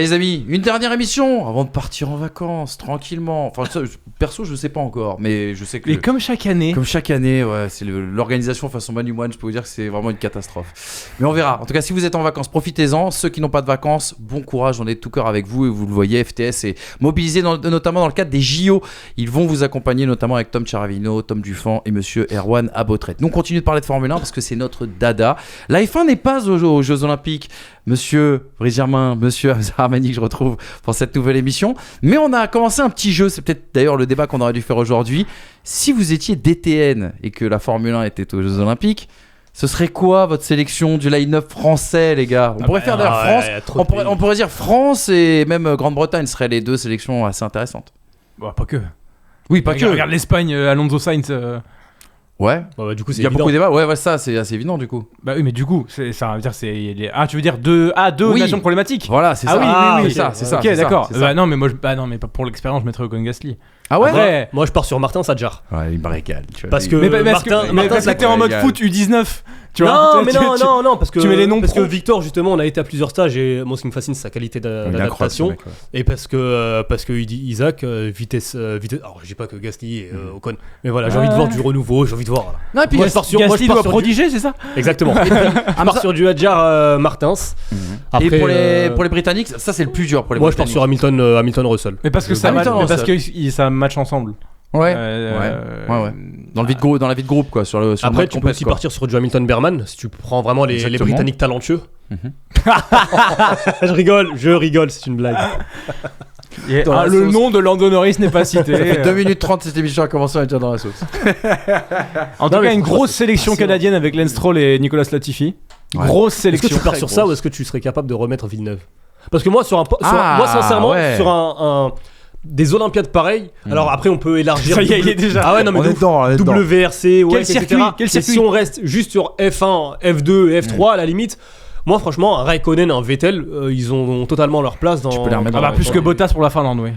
Allez les amis, une dernière émission avant de partir en vacances, tranquillement. Enfin, ça, perso, je sais pas encore, mais je sais que... Et comme chaque année, ouais, c'est l'organisation façon Manimoine, je peux vous dire que c'est vraiment une catastrophe. Mais on verra. En tout cas, si vous êtes en vacances, profitez-en. Ceux qui n'ont pas de vacances, bon courage, on est de tout cœur avec vous. Et vous le voyez, FTS est mobilisé notamment dans le cadre des JO. Ils vont vous accompagner notamment avec Tom Charavino, Tom Dufan et monsieur Erwan Abotret. Nous, on continue de parler de Formule 1 parce que c'est notre dada. La F1 n'est pas aux Jeux Olympiques. Monsieur Brice Germain, monsieur Hamza Armani que je retrouve pour cette nouvelle émission. Mais on a commencé un petit jeu, c'est peut-être d'ailleurs le débat qu'on aurait dû faire aujourd'hui. Si vous étiez DTN et que la Formule 1 était aux Jeux Olympiques, ce serait quoi votre sélection du line-up français, les gars? On pourrait faire d'ailleurs France, on pourrait dire France et même Grande-Bretagne seraient les deux sélections assez intéressantes. Bah, pas que. Oui, pas que. Regarde l'Espagne, Alonso Sainz. Ouais. Bah, du coup, c'est il y a évident. beaucoup de débats. Ouais, ça, c'est assez évident du coup. Bah oui, mais du coup, ça veut dire tu veux dire deux nations problématiques. Voilà, c'est ça. Oui, c'est ça, c'est ça. Ok, c'est d'accord. ça, c'est ça. Non, mais mais pas pour l'expérience, je mettrais Ocon Gasly. Ah ouais. Après, Moi, je pars sur Martin Sadjar. Ouais, il me régale. Tu vois. Parce que mais parce que t'es en mode foot U19. Tu vois, non, parce que tu mets les noms parce que pro. Victor, justement, on a été à plusieurs stages et moi, ce qui me fascine, c'est sa qualité d'adaptation. Et parce que Isaac, vitesse. Alors, je dis pas que Gasly et Ocon, mais voilà, j'ai envie de voir du renouveau, j'ai envie de voir. Non, et puis Moi, je pars sur Gasly doit prodiger, c'est ça? Exactement. Je pars sur du Hadjar Martins. Et pour les Britanniques, ça c'est le plus dur pour les Moi, je pars Britanniques. sur Hamilton Russell. Mais parce que ça match ensemble. Ouais. Ouais. Dans la vie de groupe quoi. Sur Après, tu peux aussi partir sur du Hamilton Berman si tu prends vraiment les Britanniques talentueux. Je rigole, c'est une blague. Le nom de Lando Norris n'est pas cité. Ça fait 2 minutes 30 cette émission a commencé à être déjà dans la sauce. En tout cas, une grosse sélection canadienne avec Lance Stroll et Nicolas Latifi. Ouais. Grosse Est-ce sélection. que tu pars sur ça ou est-ce que tu serais capable de remettre Villeneuve? Parce que moi, moi sincèrement, sur des Olympiades pareilles, alors après on peut élargir. Ça y est, il est déjà. Ah ouais, non, mais on est dedans. WRC, ouais, etc. Quel circuit Si on reste juste sur F1, F2, F3 à la limite, moi franchement, un Raikkonen, un Vettel, ils ont totalement leur place dans. Tu peux les remettre plus que Bottas pour la Finlande, oui.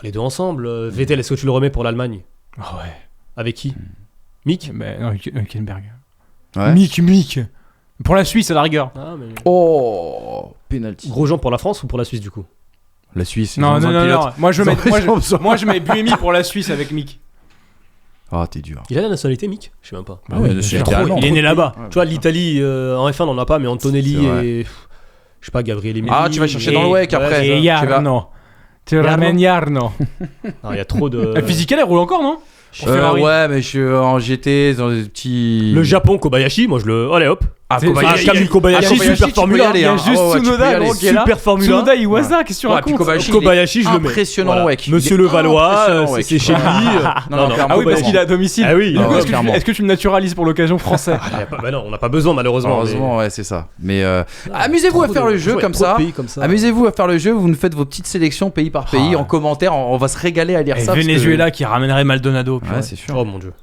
Les deux ensemble. Vettel, est-ce que tu le remets pour l'Allemagne? Ah ouais. Avec qui? Mick? Non, Hülkenberg. Ouais. Mick. Pour la Suisse à la rigueur. Ah, mais... Oh, penalty. Grosjean pour la France ou pour la Suisse du coup? La Suisse. Non. Moi je mets Buemi pour la Suisse avec Mick. Ah, t'es dur. Il a la nationalité, Mick? Je sais même pas. Ah ouais, il est né là-bas. Tu vois, l'Italie en F1 on n'en a pas, mais Antonelli et je sais pas, Gabriel Emili. Ah, tu vas chercher dans le WEC après. Et Jarno. Tu ramènes Jarno. Il y a trop de. Physique, elle roule encore, non? Ouais, mais je suis en GT dans des petits. Le Japon, Kobayashi, moi je le. Allez hop. Kamil Kobayashi, super Formule 1. Il y a juste Tsunoda qui est là. Super Formule 1. Tsunoda Iwasa, qu'est-ce que tu racontes? Kobayashi, je le mets. Impressionnant, ouais. Monsieur Levallois, c'est chez lui. Non, Ah oui, parce qu'il est à domicile. Ah oui. Est-ce que tu le naturalises pour l'occasion français? Non, on n'a pas besoin malheureusement. Heureusement, ouais, c'est ça. Mais amusez-vous à faire le jeu comme ça. Amusez-vous à faire le jeu. Vous nous faites vos petites sélections pays par pays en commentaire. On va se régaler à lire ça. Venezuela qui ramènerait Maldonado. Ouais, c'est sûr. Oh mon dieu.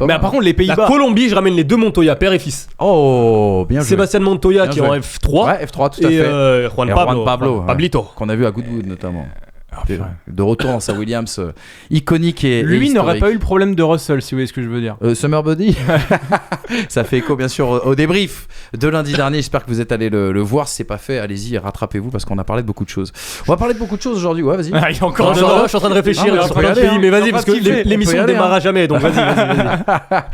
Mais par contre, les Pays-Bas. La Colombie, je ramène les deux Montoya, père et fils. Oh, bien joué. Sébastien Montoya qui est en F3. Ouais, F3 tout à fait. Et Juan Pablo. Pablito. Qu'on a vu à Goodwood notamment. De retour dans sa Williams iconique et lui et n'aurait pas eu le problème de Russell, si vous voyez ce que je veux dire. Summer Body. Ça fait écho bien sûr au débrief de lundi dernier. J'espère que vous êtes allés le voir. Si c'est pas fait, allez-y, rattrapez-vous parce qu'on a parlé de beaucoup de choses. On va parler de beaucoup de choses aujourd'hui. Ouais, vas-y. Il y a encore je suis en train de réfléchir sur plein de pays, mais vas-y parce que l'émission ne démarrera jamais, donc vas-y.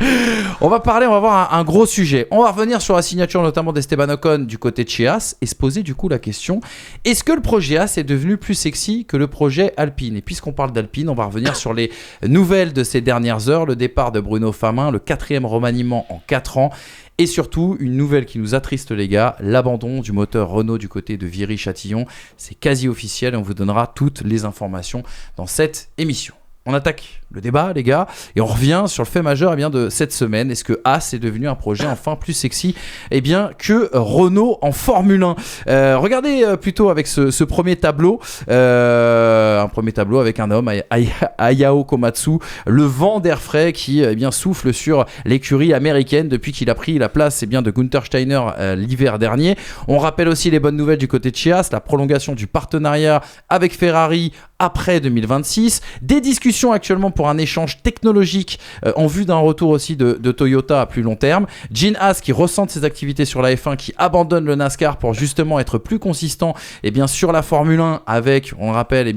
On va avoir un gros sujet. On va revenir sur la signature notamment d'Esteban Ocon du côté de chez Haas et se poser du coup la question: est-ce que le projet Haas est devenu plus sexy que le projet Alpine? Et puisqu'on parle d'Alpine, on va revenir sur les nouvelles de ces dernières heures, le départ de Bruno Famin, le 4e remaniement en 4 ans, et surtout une nouvelle qui nous attriste les gars, l'abandon du moteur Renault du côté de Viry-Châtillon. C'est quasi officiel et on vous donnera toutes les informations dans cette émission. On attaque le débat, les gars, et on revient sur le fait majeur de cette semaine. Est-ce que Haas est devenu un projet enfin plus sexy que Renault en Formule 1? Regardez plutôt avec ce premier tableau, un premier tableau avec un homme, Ayao Komatsu, le vent d'air frais qui souffle sur l'écurie américaine depuis qu'il a pris la place de Günther Steiner l'hiver dernier. On rappelle aussi les bonnes nouvelles du côté de chez Haas, la prolongation du partenariat avec Ferrari après 2026, des discussions discussions actuellement pour un échange technologique en vue d'un retour aussi de Toyota à plus long terme. Gene Haas qui recentre ses activités sur la F1, qui abandonne le NASCAR pour justement être plus consistant sur la Formule 1 avec, on le rappelle,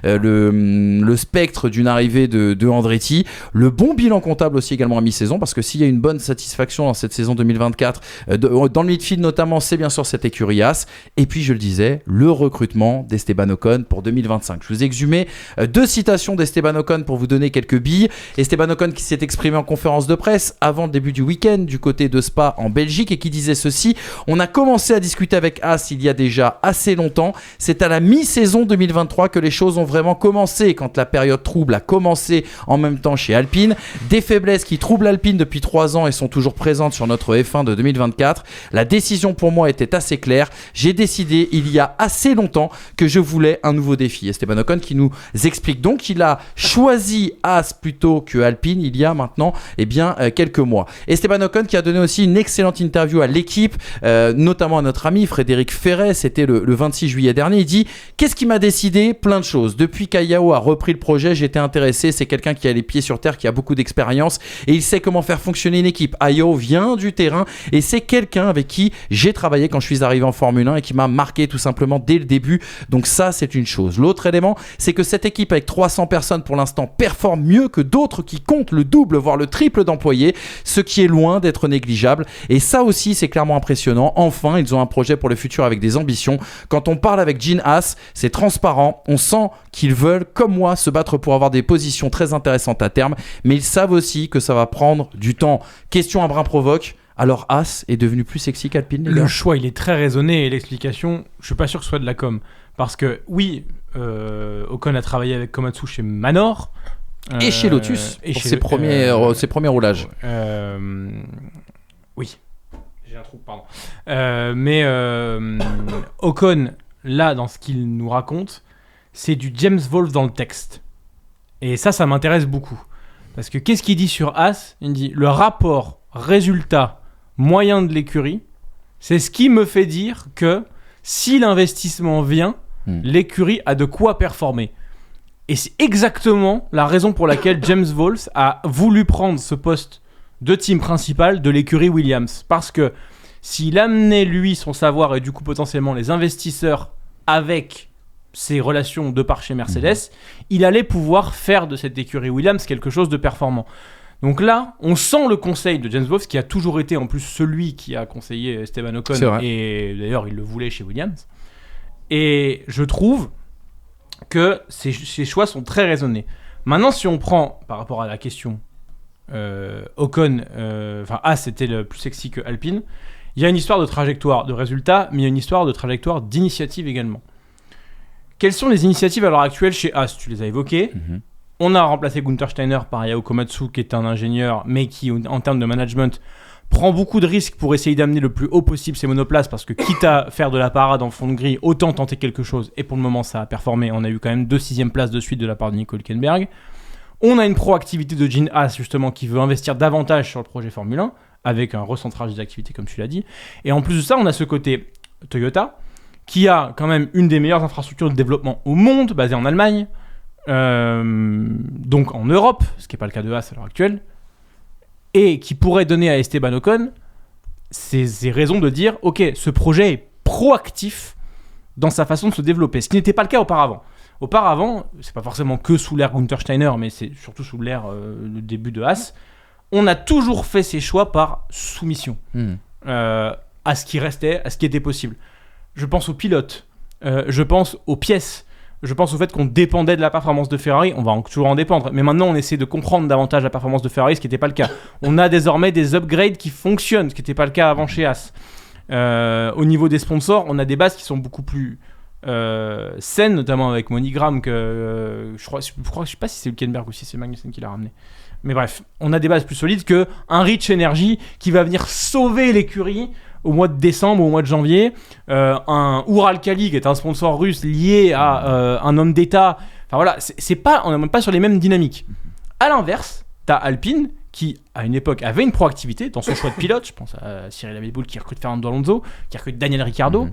le spectre d'une arrivée de Andretti. Le bon bilan comptable aussi également à mi-saison, parce que s'il y a une bonne satisfaction dans cette saison 2024, dans le midfield notamment, c'est bien sûr cette écurie Haas. Et puis je le disais, le recrutement d'Esteban Ocon pour 2025. Je vous ai exhumé 2 citations d'Esteban Ocon pour vous donner quelques billes. Esteban Ocon qui s'est exprimé en conférence de presse avant le début du week-end du côté de Spa en Belgique et qui disait ceci: on a commencé à discuter avec Haas il y a déjà assez longtemps. C'est à la mi-saison 2023 que les choses ont vraiment commencé, quand la période trouble a commencé en même temps chez Alpine. Des faiblesses qui troublent Alpine depuis 3 ans et sont toujours présentes sur notre F1 de 2024. La décision pour moi était assez claire. J'ai décidé il y a assez longtemps que je voulais un nouveau défi. Esteban Ocon qui nous explique donc qu'il a choisi Haas plutôt que Alpine il y a maintenant quelques mois. Esteban Ocon qui a donné aussi une excellente interview à l'équipe, notamment à notre ami Frédéric Ferret, c'était le 26 juillet dernier. Il dit: qu'est-ce qui m'a décidé? Plein de choses. Depuis qu'Ayao a repris le projet, j'étais intéressé. C'est quelqu'un qui a les pieds sur terre, qui a beaucoup d'expérience et il sait comment faire fonctionner une équipe. Ayao vient du terrain et c'est quelqu'un avec qui j'ai travaillé quand je suis arrivé en Formule 1 et qui m'a marqué tout simplement dès le début. Donc ça, c'est une chose. L'autre élément, c'est que cette équipe avec 300 personnes pour l'instant performe mieux que d'autres qui comptent le double voire le triple d'employés, ce qui est loin d'être négligeable. Et ça aussi, c'est clairement impressionnant. Enfin, ils ont un projet pour le futur avec des ambitions. Quand on parle avec Gene Haas, c'est transparent. On sent qu'ils veulent, comme moi, se battre pour avoir des positions très intéressantes à terme. Mais ils savent aussi que ça va prendre du temps. Question un brin provoque. Alors Haas est devenu plus sexy qu'Alpine, les gars? Le choix, il est très raisonné et l'explication, je suis pas sûr que ce soit de la com. Parce que oui, Ocon a travaillé avec Komatsu chez Manor. Et chez Lotus, pour ses premiers roulages. Oui. J'ai un trou, pardon. Mais Ocon, là, dans ce qu'il nous raconte, c'est du James Wolfe dans le texte. Et ça m'intéresse beaucoup. Parce que qu'est-ce qu'il dit sur Haas? Il dit: le rapport résultat moyen de l'écurie, c'est ce qui me fait dire que si l'investissement vient, l'écurie a de quoi performer. Et c'est exactement la raison pour laquelle James Wolfe a voulu prendre ce poste de team principal de l'écurie Williams. Parce que s'il amenait lui son savoir et du coup potentiellement les investisseurs avec ses relations de par chez Mercedes, il allait pouvoir faire de cette écurie Williams quelque chose de performant. Donc là, on sent le conseil de James Wolfe, qui a toujours été en plus celui qui a conseillé Esteban Ocon, et d'ailleurs il le voulait chez Williams. Et je trouve que ces choix sont très raisonnés. Maintenant, si on prend par rapport à la question Ocon, Haas était le plus sexy que Alpine, il y a une histoire de trajectoire de résultats, mais il y a une histoire de trajectoire d'initiative également. Quelles sont les initiatives à l'heure actuelle chez Haas? Tu les as évoquées. On a remplacé Gunther Steiner par Yao Komatsu, qui est un ingénieur, mais qui, en termes de management, prend beaucoup de risques pour essayer d'amener le plus haut possible ses monoplaces, parce que quitte à faire de la parade en fond de grille, autant tenter quelque chose. Et pour le moment, ça a performé. On a eu quand même 2 6e places de suite de la part de Nico Hülkenberg. On a une proactivité de Gene Haas, justement, qui veut investir davantage sur le projet Formule 1, avec un recentrage des activités, comme tu l'as dit. Et en plus de ça, on a ce côté Toyota, qui a quand même une des meilleures infrastructures de développement au monde, basée en Allemagne, donc en Europe, ce qui n'est pas le cas de Haas à l'heure actuelle, et qui pourrait donner à Esteban Ocon ces raisons de dire: ok, ce projet est proactif dans sa façon de se développer, ce qui n'était pas le cas auparavant. Auparavant, c'est pas forcément que sous l'ère Gunther Steiner, mais c'est surtout sous l'ère le début de Haas, on a toujours fait ses choix par soumission à ce qui restait, à ce qui était possible. Je pense aux pilotes, je pense aux pièces, je pense au fait qu'on dépendait de la performance de Ferrari. On va toujours en dépendre, mais maintenant on essaie de comprendre davantage la performance de Ferrari, ce qui n'était pas le cas. On a désormais des upgrades qui fonctionnent, ce qui n'était pas le cas avant chez Haas. Au niveau des sponsors, on a des bases qui sont beaucoup plus saines, notamment avec MoneyGram, que je sais pas si c'est Hülkenberg ou si c'est Magnussen qui l'a ramené. Mais bref, on a des bases plus solides qu'un Rich Energy qui va venir sauver l'écurie au mois de décembre ou au mois de janvier, un Uralkali qui est un sponsor russe lié à un homme d'État. Enfin voilà, on n'est même pas sur les mêmes dynamiques. À l'inverse, t'as Alpine qui, à une époque, avait une proactivité dans son choix de pilote. Je pense à Cyril Abiteboul qui recrute Fernando Alonso, qui recrute Daniel Ricciardo.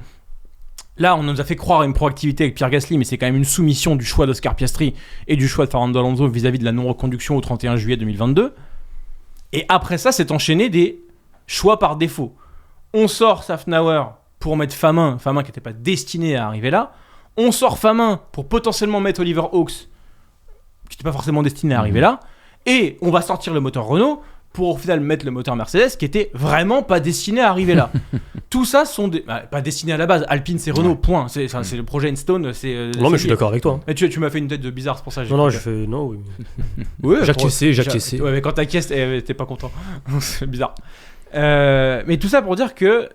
là, on nous a fait croire à une proactivité avec Pierre Gasly, mais c'est quand même une soumission du choix d'Oscar Piastri et du choix de Fernando Alonso vis-à-vis de la non-reconduction au 31 juillet 2022. Et après ça, c'est enchaîné des choix par défaut. On sort Safnauer pour mettre Famin qui n'était pas destiné à arriver là. On sort Famin pour potentiellement mettre Oliver Hawks, qui n'était pas forcément destiné à arriver là. Et on va sortir le moteur Renault pour au final mettre le moteur Mercedes, qui était vraiment pas destiné à arriver là. Tout ça sont pas destinés à la base. Alpine, c'est Renault, point. C'est le projet Enstone. Non, mais je suis d'accord avec toi. Mais tu m'as fait une tête de bizarre, c'est pour ça. Non, j'ai fait non. Oui. Ouais, j'acquiesçais. Ouais, mais quand t'acquiesces, t'es pas content. C'est bizarre. Mais tout ça pour dire que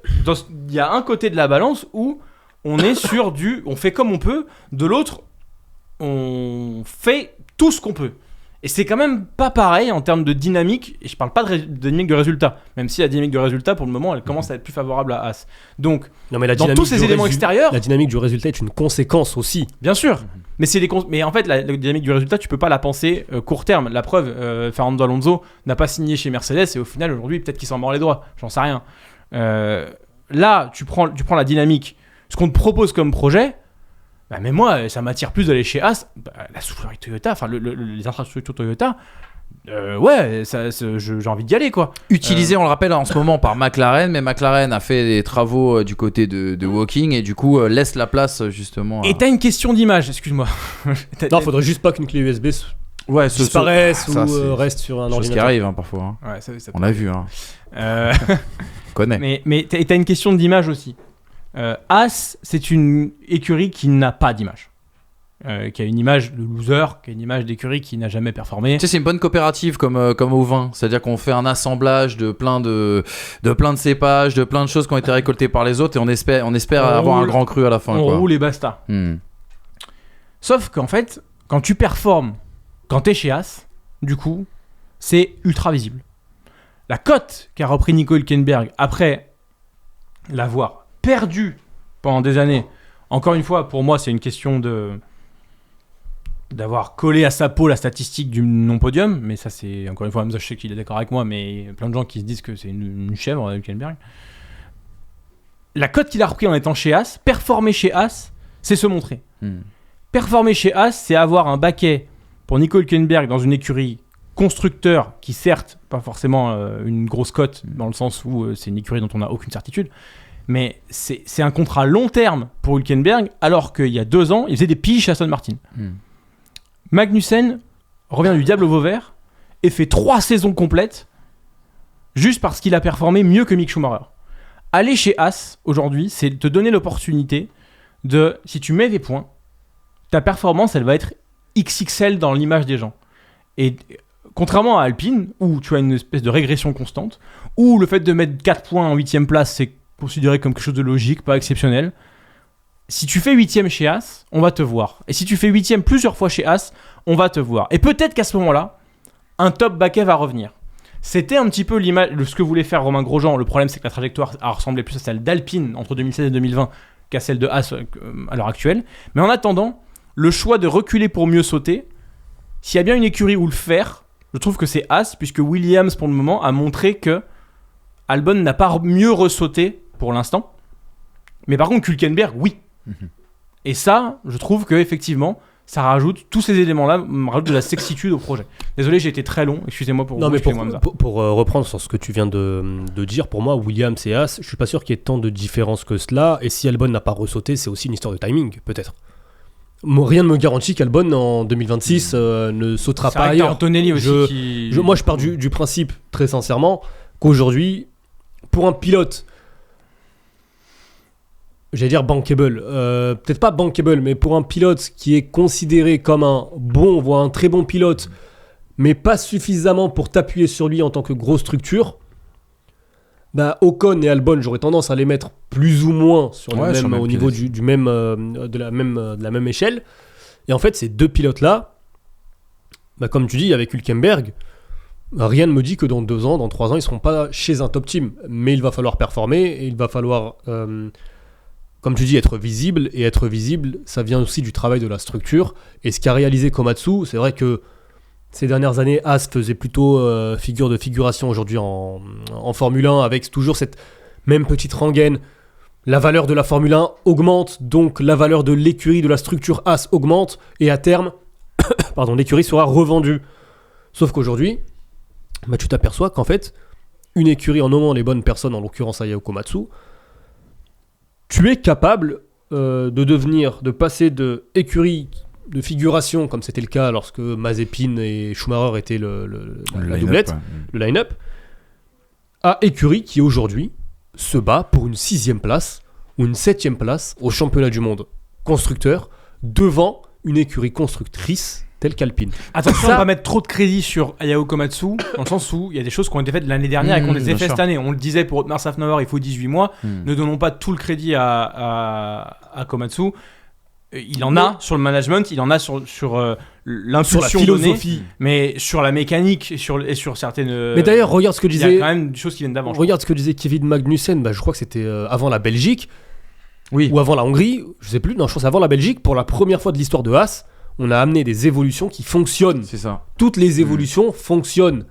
il y a un côté de la balance où on est sur on fait comme on peut. De l'autre, on fait tout ce qu'on peut. Et c'est quand même pas pareil en termes de dynamique, et je parle pas de dynamique de résultat, même si la dynamique de résultat, pour le moment, elle commence à être plus favorable à As. Donc, dans tous ces éléments extérieurs... La dynamique du résultat est une conséquence aussi. Bien sûr, mais en fait, la dynamique du résultat, tu peux pas la penser court terme. La preuve, Fernando Alonso n'a pas signé chez Mercedes, et au final, aujourd'hui, peut-être qu'il s'en mord les doigts, j'en sais rien. Là, tu prends la dynamique, ce qu'on te propose comme projet... mais moi, ça m'attire plus d'aller chez As. La soufflerie Toyota, enfin les infrastructures Toyota, j'ai envie d'y aller, quoi. Utilisé, on le rappelle, en ce moment par McLaren, mais McLaren a fait des travaux du côté de Woking et du coup laisse la place justement. Et t'as une question d'image, excuse-moi. Non, faudrait juste pas qu'une clé USB disparaisse ou reste sur un ordinateur. Chose qui arrive parfois. Ouais, ça on l'a vu. On connaît. Mais t'as une question d'image aussi. As, c'est une écurie qui n'a pas d'image. Qui a une image de loser, qui a une image d'écurie qui n'a jamais performé. Tu sais, c'est une bonne coopérative comme au vin. C'est-à-dire qu'on fait un assemblage de plein de cépages, de plein de choses qui ont été récoltées par les autres et on espère avoir un grand cru à la fin. On roule et basta. Sauf qu'en fait, quand tu performes, quand t'es chez As, du coup, c'est ultra visible. La cote qu'a repris Nico Hülkenberg après l'avoir perdu pendant des années. Encore une fois, pour moi, c'est une question d'avoir collé à sa peau la statistique du non-podium. Mais ça, c'est encore une fois, je sais qu'il est d'accord avec moi, mais il y a plein de gens qui se disent que c'est une chèvre, Hülkenberg. La cote qu'il a repris en étant chez As, performer chez As, c'est se montrer. Performer chez As, c'est avoir un baquet pour Nico Hülkenberg dans une écurie constructeur qui, certes, pas forcément une grosse cote, dans le sens où c'est une écurie dont on n'a aucune certitude. Mais c'est un contrat long terme pour Hülkenberg, alors qu'il y a 2 ans, il faisait des piges à Aston Martin. Magnussen revient du diable au Vauvert et fait 3 saisons complètes juste parce qu'il a performé mieux que Mick Schumacher. Aller chez As, aujourd'hui, c'est te donner l'opportunité de, si tu mets des points, ta performance, elle va être XXL dans l'image des gens. Et contrairement à Alpine, où tu as une espèce de régression constante, où le fait de mettre 4 points en 8ème place, c'est considéré comme quelque chose de logique, pas exceptionnel. Si tu fais 8ème chez As, on va te voir. Et si tu fais 8ème plusieurs fois chez As, on va te voir. Et peut-être qu'à ce moment-là, un top baquet va revenir. C'était un petit peu l'image de ce que voulait faire Romain Grosjean. Le problème, c'est que la trajectoire a ressemblé plus à celle d'Alpine entre 2016 et 2020 qu'à celle de As à l'heure actuelle. Mais en attendant, le choix de reculer pour mieux sauter, s'il y a bien une écurie où le faire, je trouve que c'est As, puisque Williams, pour le moment, a montré que Albon n'a pas mieux ressauté pour l'instant. Mais par contre, Hülkenberg, oui. Et ça, je trouve que effectivement, ça rajoute, tous ces éléments-là rajoutent de la sexitude au projet. Désolé, j'ai été très long, excusez-moi pour... Non, mais pour reprendre sur ce que tu viens de dire, pour moi, Williams et As, je suis pas sûr qu'il y ait tant de différence que cela, et si Albon n'a pas ressauté, c'est aussi une histoire de timing, peut-être. Rien ne me garantit qu'Albon en 2026 ne sautera pas ailleurs. Antonelli aussi moi, je pars du principe, très sincèrement, qu'aujourd'hui, pour un pilote, j'allais dire bankable, peut-être pas bankable, mais pour un pilote qui est considéré comme un bon, voire un très bon pilote, mais pas suffisamment pour t'appuyer sur lui en tant que grosse structure, bah Ocon et Albon, j'aurais tendance à les mettre plus ou moins sur le même, au niveau de la même échelle. Et en fait, ces deux pilotes-là, bah, comme tu dis, avec Hülkenberg, rien ne me dit que dans 2 ans, dans 3 ans, ils ne seront pas chez un top team. Mais il va falloir performer et il va falloir, comme tu dis, être visible. Et être visible, ça vient aussi du travail de la structure. Et ce qu'a réalisé Komatsu, c'est vrai que ces dernières années, As faisait plutôt figuration aujourd'hui en Formule 1, avec toujours cette même petite rengaine La valeur de la Formule 1 augmente, donc la valeur de l'écurie, de la structure As augmente, et à terme, l'écurie sera revendue. Sauf qu'aujourd'hui, tu t'aperçois qu'en fait, une écurie, en nommant les bonnes personnes, en l'occurrence Ayao Komatsu, tu es capable de passer de écurie de figuration, comme c'était le cas lorsque Mazepin et Schumacher étaient la doublette, le line-up, à écurie qui aujourd'hui se bat pour une 6e place ou une 7e place au championnat du monde constructeur devant une écurie constructrice telle qu'Alpine. Attention à ne pas mettre trop de crédit sur Ayao Komatsu, dans le sens où il y a des choses qui ont été faites l'année dernière et qui ont des effets cette année. On le disait pour Otmar Szafnauer, il faut 18 mois. Ne donnons pas tout le crédit à Komatsu. Il en a sur le management, il en a sur l'impulsion, sur la philosophie, donnée, mais sur la mécanique et sur certaines. Mais d'ailleurs, regarde ce que disait. Il y a quand même des choses qui viennent d'avant. Regarde ce que disait Kevin Magnussen. Je crois que c'était avant la Belgique, ou avant la Hongrie. Je sais plus. Non, je pense avant la Belgique. Pour la première fois de l'histoire de Haas, on a amené des évolutions qui fonctionnent. C'est ça. Toutes les évolutions fonctionnent.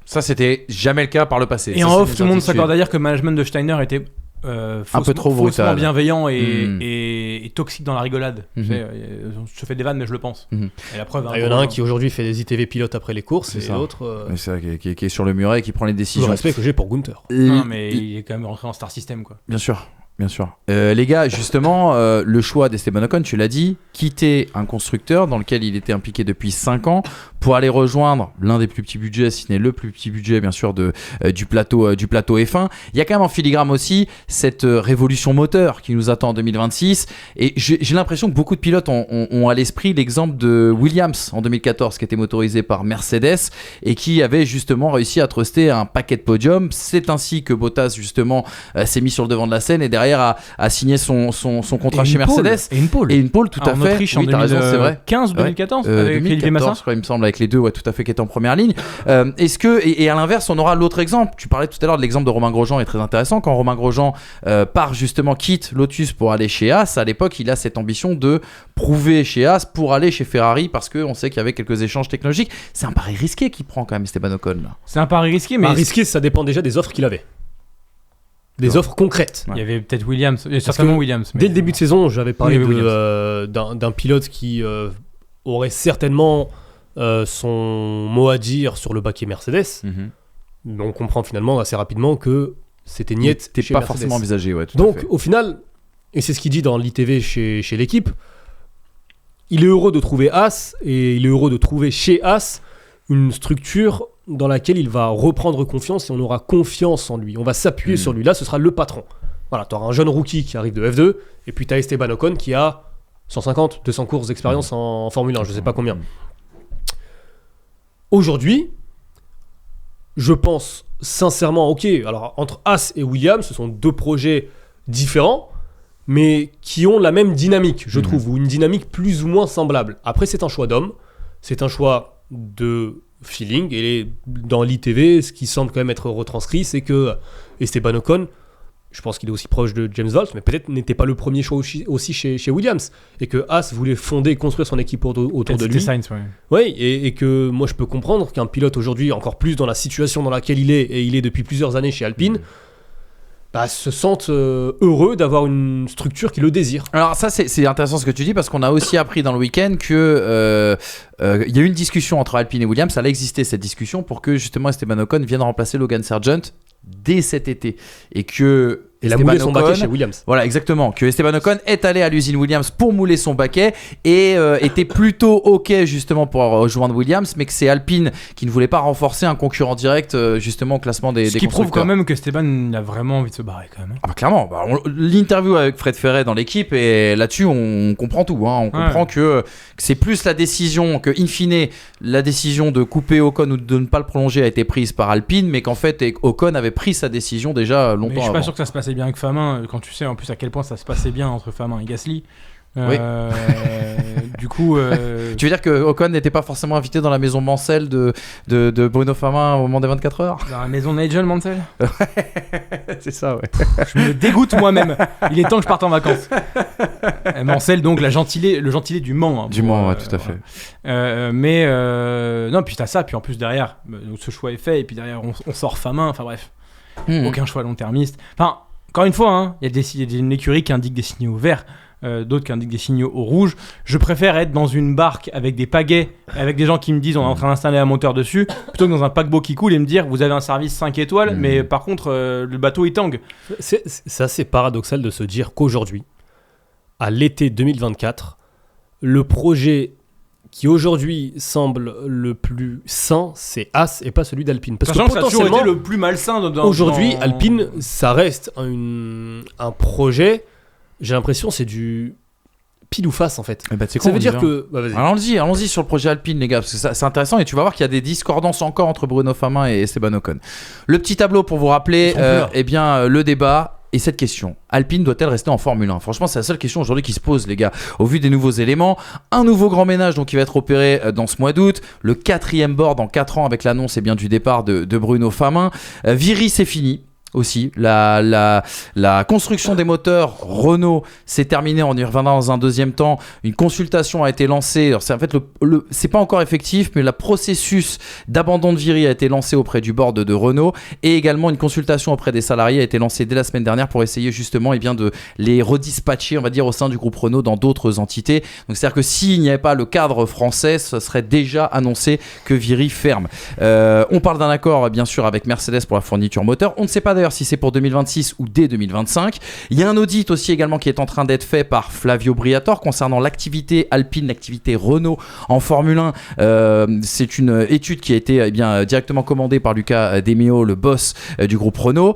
Ça, c'était jamais le cas par le passé. Et ça, en off, tout le monde s'accorde à dire que le management de Steiner était un peu trop faussement bienveillant et toxique dans la rigolade. Je te fais des vannes, mais je le pense. Et la preuve. Il y en a un qui aujourd'hui fait des ITV pilotes après les courses, et l'autre. C'est ça, qui est sur le muret et qui prend les décisions. Le respect que j'ai pour Gunther. Non, mais il est quand même rentré en star system, quoi. Bien sûr. Les gars, justement, le choix d'Esteban Ocon, tu l'as dit, quitter un constructeur dans lequel il était impliqué depuis 5 ans pour aller rejoindre l'un des plus petits budgets, si ce n'est le plus petit budget, bien sûr, du plateau F1. Il y a quand même en filigrane aussi cette révolution moteur qui nous attend en 2026. Et j'ai l'impression que beaucoup de pilotes ont à l'esprit l'exemple de Williams en 2014, qui était motorisé par Mercedes et qui avait justement réussi à truster un paquet de podiums. C'est ainsi que Bottas, justement, s'est mis sur le devant de la scène et derrière a signé son contrat chez Mercedes. Et une pole, tout à fait. En Autriche en 2015 ou 2014 avec Felipe Massa, je crois, il me semble, avec les deux, tout à fait, qui est en première ligne. Est-ce que, et à l'inverse, on aura l'autre exemple. Tu parlais tout à l'heure de l'exemple de Romain Grosjean, est très intéressant. Quand Romain Grosjean quitte Lotus pour aller chez Haas, à l'époque, il a cette ambition de prouver chez Haas pour aller chez Ferrari parce qu'on sait qu'il y avait quelques échanges technologiques. C'est un pari risqué qu'il prend quand même, Esteban Ocon, là. C'est un pari risqué, mais. Risqué, ça dépend déjà des offres qu'il avait. Des offres concrètes. Il y avait peut-être Williams, certainement Williams. Dès le début de saison, j'avais parlé d'un pilote qui aurait certainement son mot à dire sur le baquet Mercedes. Mais on comprend finalement assez rapidement que c'était niet. C'était pas forcément envisagé. Donc au final, et c'est ce qu'il dit dans l'ITV chez l'équipe, il est heureux de trouver Haas et il est heureux de trouver chez Haas une structure dans laquelle il va reprendre confiance et on aura confiance en lui. On va s'appuyer sur lui. Là, ce sera le patron. Voilà, tu auras un jeune rookie qui arrive de F2 et puis tu as Esteban Ocon qui a 150, 200 courses d'expérience en Formule 1, je sais pas combien. Aujourd'hui, je pense sincèrement, alors entre Haas et Williams, ce sont deux projets différents, mais qui ont la même dynamique, je trouve, ou une dynamique plus ou moins semblable. Après, c'est un choix d'homme, c'est un choix de feeling, et dans l'ITV, ce qui semble quand même être retranscrit, c'est que Esteban Ocon, je pense qu'il est aussi proche de James Vowles, mais peut-être n'était pas le premier choix aussi chez Williams, et que Haas voulait fonder et construire son équipe autour de lui. Sainz, Oui, et que moi je peux comprendre qu'un pilote aujourd'hui, encore plus dans la situation dans laquelle il est, et il est depuis plusieurs années chez Alpine, se sente heureux d'avoir une structure qui le désire. Alors ça c'est intéressant ce que tu dis, parce qu'on a aussi appris dans le week-end que il y a eu une discussion entre Alpine et Williams. Ça a existé, cette discussion, pour que justement Esteban Ocon vienne remplacer Logan Sargent dès cet été, et que il a moulé son baquet chez Williams. Voilà, exactement. Que Esteban Ocon est allé à l'usine Williams pour mouler son baquet et était plutôt OK justement pour rejoindre Williams, mais que c'est Alpine qui ne voulait pas renforcer un concurrent direct justement au classement des constructeurs. Ce qui prouve quand même que Esteban a vraiment envie de se barrer quand même. Ah bah clairement. L'interview avec Fred Ferret dans l'équipe, et là-dessus on comprend tout. On comprend que c'est plus la décision, que in fine la décision de couper Ocon ou de ne pas le prolonger a été prise par Alpine, mais qu'en fait Ocon avait pris sa décision déjà longtemps avant. Mais je suis pas sûr que ça se passait bien avec Famin, quand tu sais en plus à quel point ça se passait bien entre Famin et Gasly. Oui. Du coup, tu veux dire que Ocon n'était pas forcément invité dans la maison Mansell de Bruno Famin au moment des 24 heures? Dans la maison Nigel Mansell. C'est ça, ouais. Je me dégoûte moi-même. Il est temps que je parte en vacances. Mansell, donc le gentilé du Mans. Du Mans, ouais, tout à fait. Non, puis t'as ça, puis en plus derrière, ce choix est fait, et puis derrière on sort Famin. Enfin bref, aucun choix long-termiste. Enfin. encore une fois, hein, il y a une écurie qui indique des signaux verts, d'autres qui indiquent des signaux au rouge. Je préfère être dans une barque avec des pagaies, avec des gens qui me disent on est en train d'installer un moteur dessus, plutôt que dans un paquebot qui coule et me dire vous avez un service 5 étoiles, mais par contre le bateau il tangue. C'est assez paradoxal de se dire qu'aujourd'hui, à l'été 2024, le projet qui aujourd'hui semble le plus sain, c'est As et pas celui d'Alpine. Parce Sachant que que ça a toujours potentiellement, été le plus malsain aujourd'hui, Alpine, ça reste un projet. J'ai l'impression c'est du pile ou face en fait. Eh ben, Ça veut dire que... Bah, vas-y. Allons-y sur le projet Alpine, les gars, parce que c'est intéressant et tu vas voir qu'il y a des discordances encore entre Bruno Famin et Esteban Ocon. Le petit tableau pour vous rappeler, le débat et cette question. Alpine doit-elle rester en Formule 1 ? Franchement, c'est la seule question aujourd'hui qui se pose, les gars. Au vu des nouveaux éléments, un nouveau grand ménage donc, qui va être opéré dans ce mois d'août, le 4e board en 4 ans avec l'annonce du départ de Bruno Famin. Viry, c'est fini. Aussi, la construction des moteurs Renault s'est terminée, on y reviendra dans un deuxième temps. Une consultation a été lancée. Alors c'est, en fait, c'est pas encore effectif, mais le processus d'abandon de Viry a été lancé auprès du board de Renault et également une consultation auprès des salariés a été lancée dès la semaine dernière pour essayer justement de les redispatcher, on va dire, au sein du groupe Renault dans d'autres entités. Donc c'est-à-dire que s'il n'y avait pas le cadre français, ce serait déjà annoncé que Viry ferme. On parle d'un accord, bien sûr, avec Mercedes pour la fourniture moteur. On ne sait pas d'ailleurs si c'est pour 2026 ou dès 2025. Il y a un audit aussi également qui est en train d'être fait par Flavio Briatore concernant l'activité Alpine, l'activité Renault en Formule 1. C'est une étude qui a été directement commandée par Luca De Meo, le boss du groupe Renault.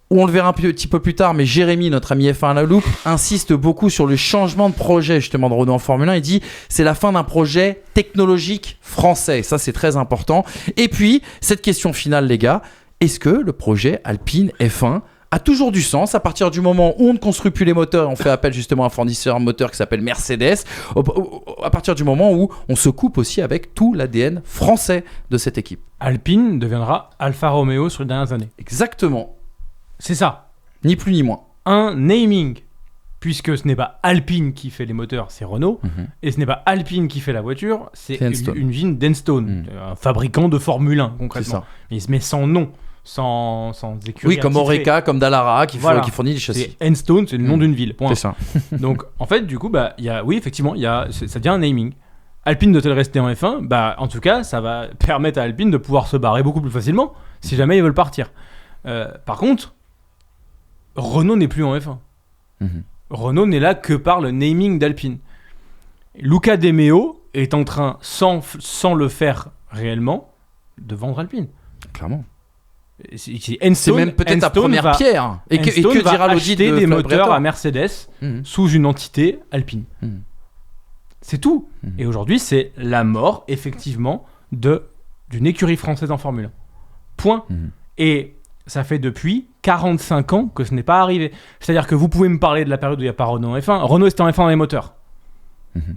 On le verra un petit peu plus tard, mais Jérémy, notre ami F1 à la loupe, insiste beaucoup sur le changement de projet justement de Renault en Formule 1. Il dit c'est la fin d'un projet technologique français. Ça, c'est très important. Et puis, cette question finale, les gars, est-ce que le projet Alpine F1 a toujours du sens à partir du moment où on ne construit plus les moteurs et on fait appel justement à un fournisseur moteur qui s'appelle Mercedes, à partir du moment où on se coupe aussi avec tout l'ADN français de cette équipe. Alpine deviendra Alfa Romeo sur les dernières années. Exactement. C'est ça. Ni plus ni moins. Un naming, puisque ce n'est pas Alpine qui fait les moteurs, c'est Renault, et ce n'est pas Alpine qui fait la voiture, c'est une usine d'Enstone, un fabricant de Formule 1 concrètement. Mais sans nom. Sans écurie. Oui, comme Oreca, comme Dallara qui fournit des châssis. C'est Enstone, c'est le nom d'une ville. Point. C'est ça. Donc, en fait, du coup, effectivement, ça devient un naming. Alpine doit-elle rester en F1 ? En tout cas, ça va permettre à Alpine de pouvoir se barrer beaucoup plus facilement si jamais ils veulent partir. Par contre, Renault n'est plus en F1. Renault n'est là que par le naming d'Alpine. Luca De Meo est en train, sans le faire réellement, de vendre Alpine. Clairement. Enstone, c'est même peut-être ta première pierre. Et que dira l'audit de des moteurs Briatore à Mercedes sous une entité Alpine. C'est tout. Et aujourd'hui, c'est la mort, effectivement, d'une écurie française en Formule 1. Point. Et ça fait depuis 45 ans que ce n'est pas arrivé. C'est-à-dire que vous pouvez me parler de la période où il n'y a pas Renault en F1. Renault était en F1 dans les moteurs.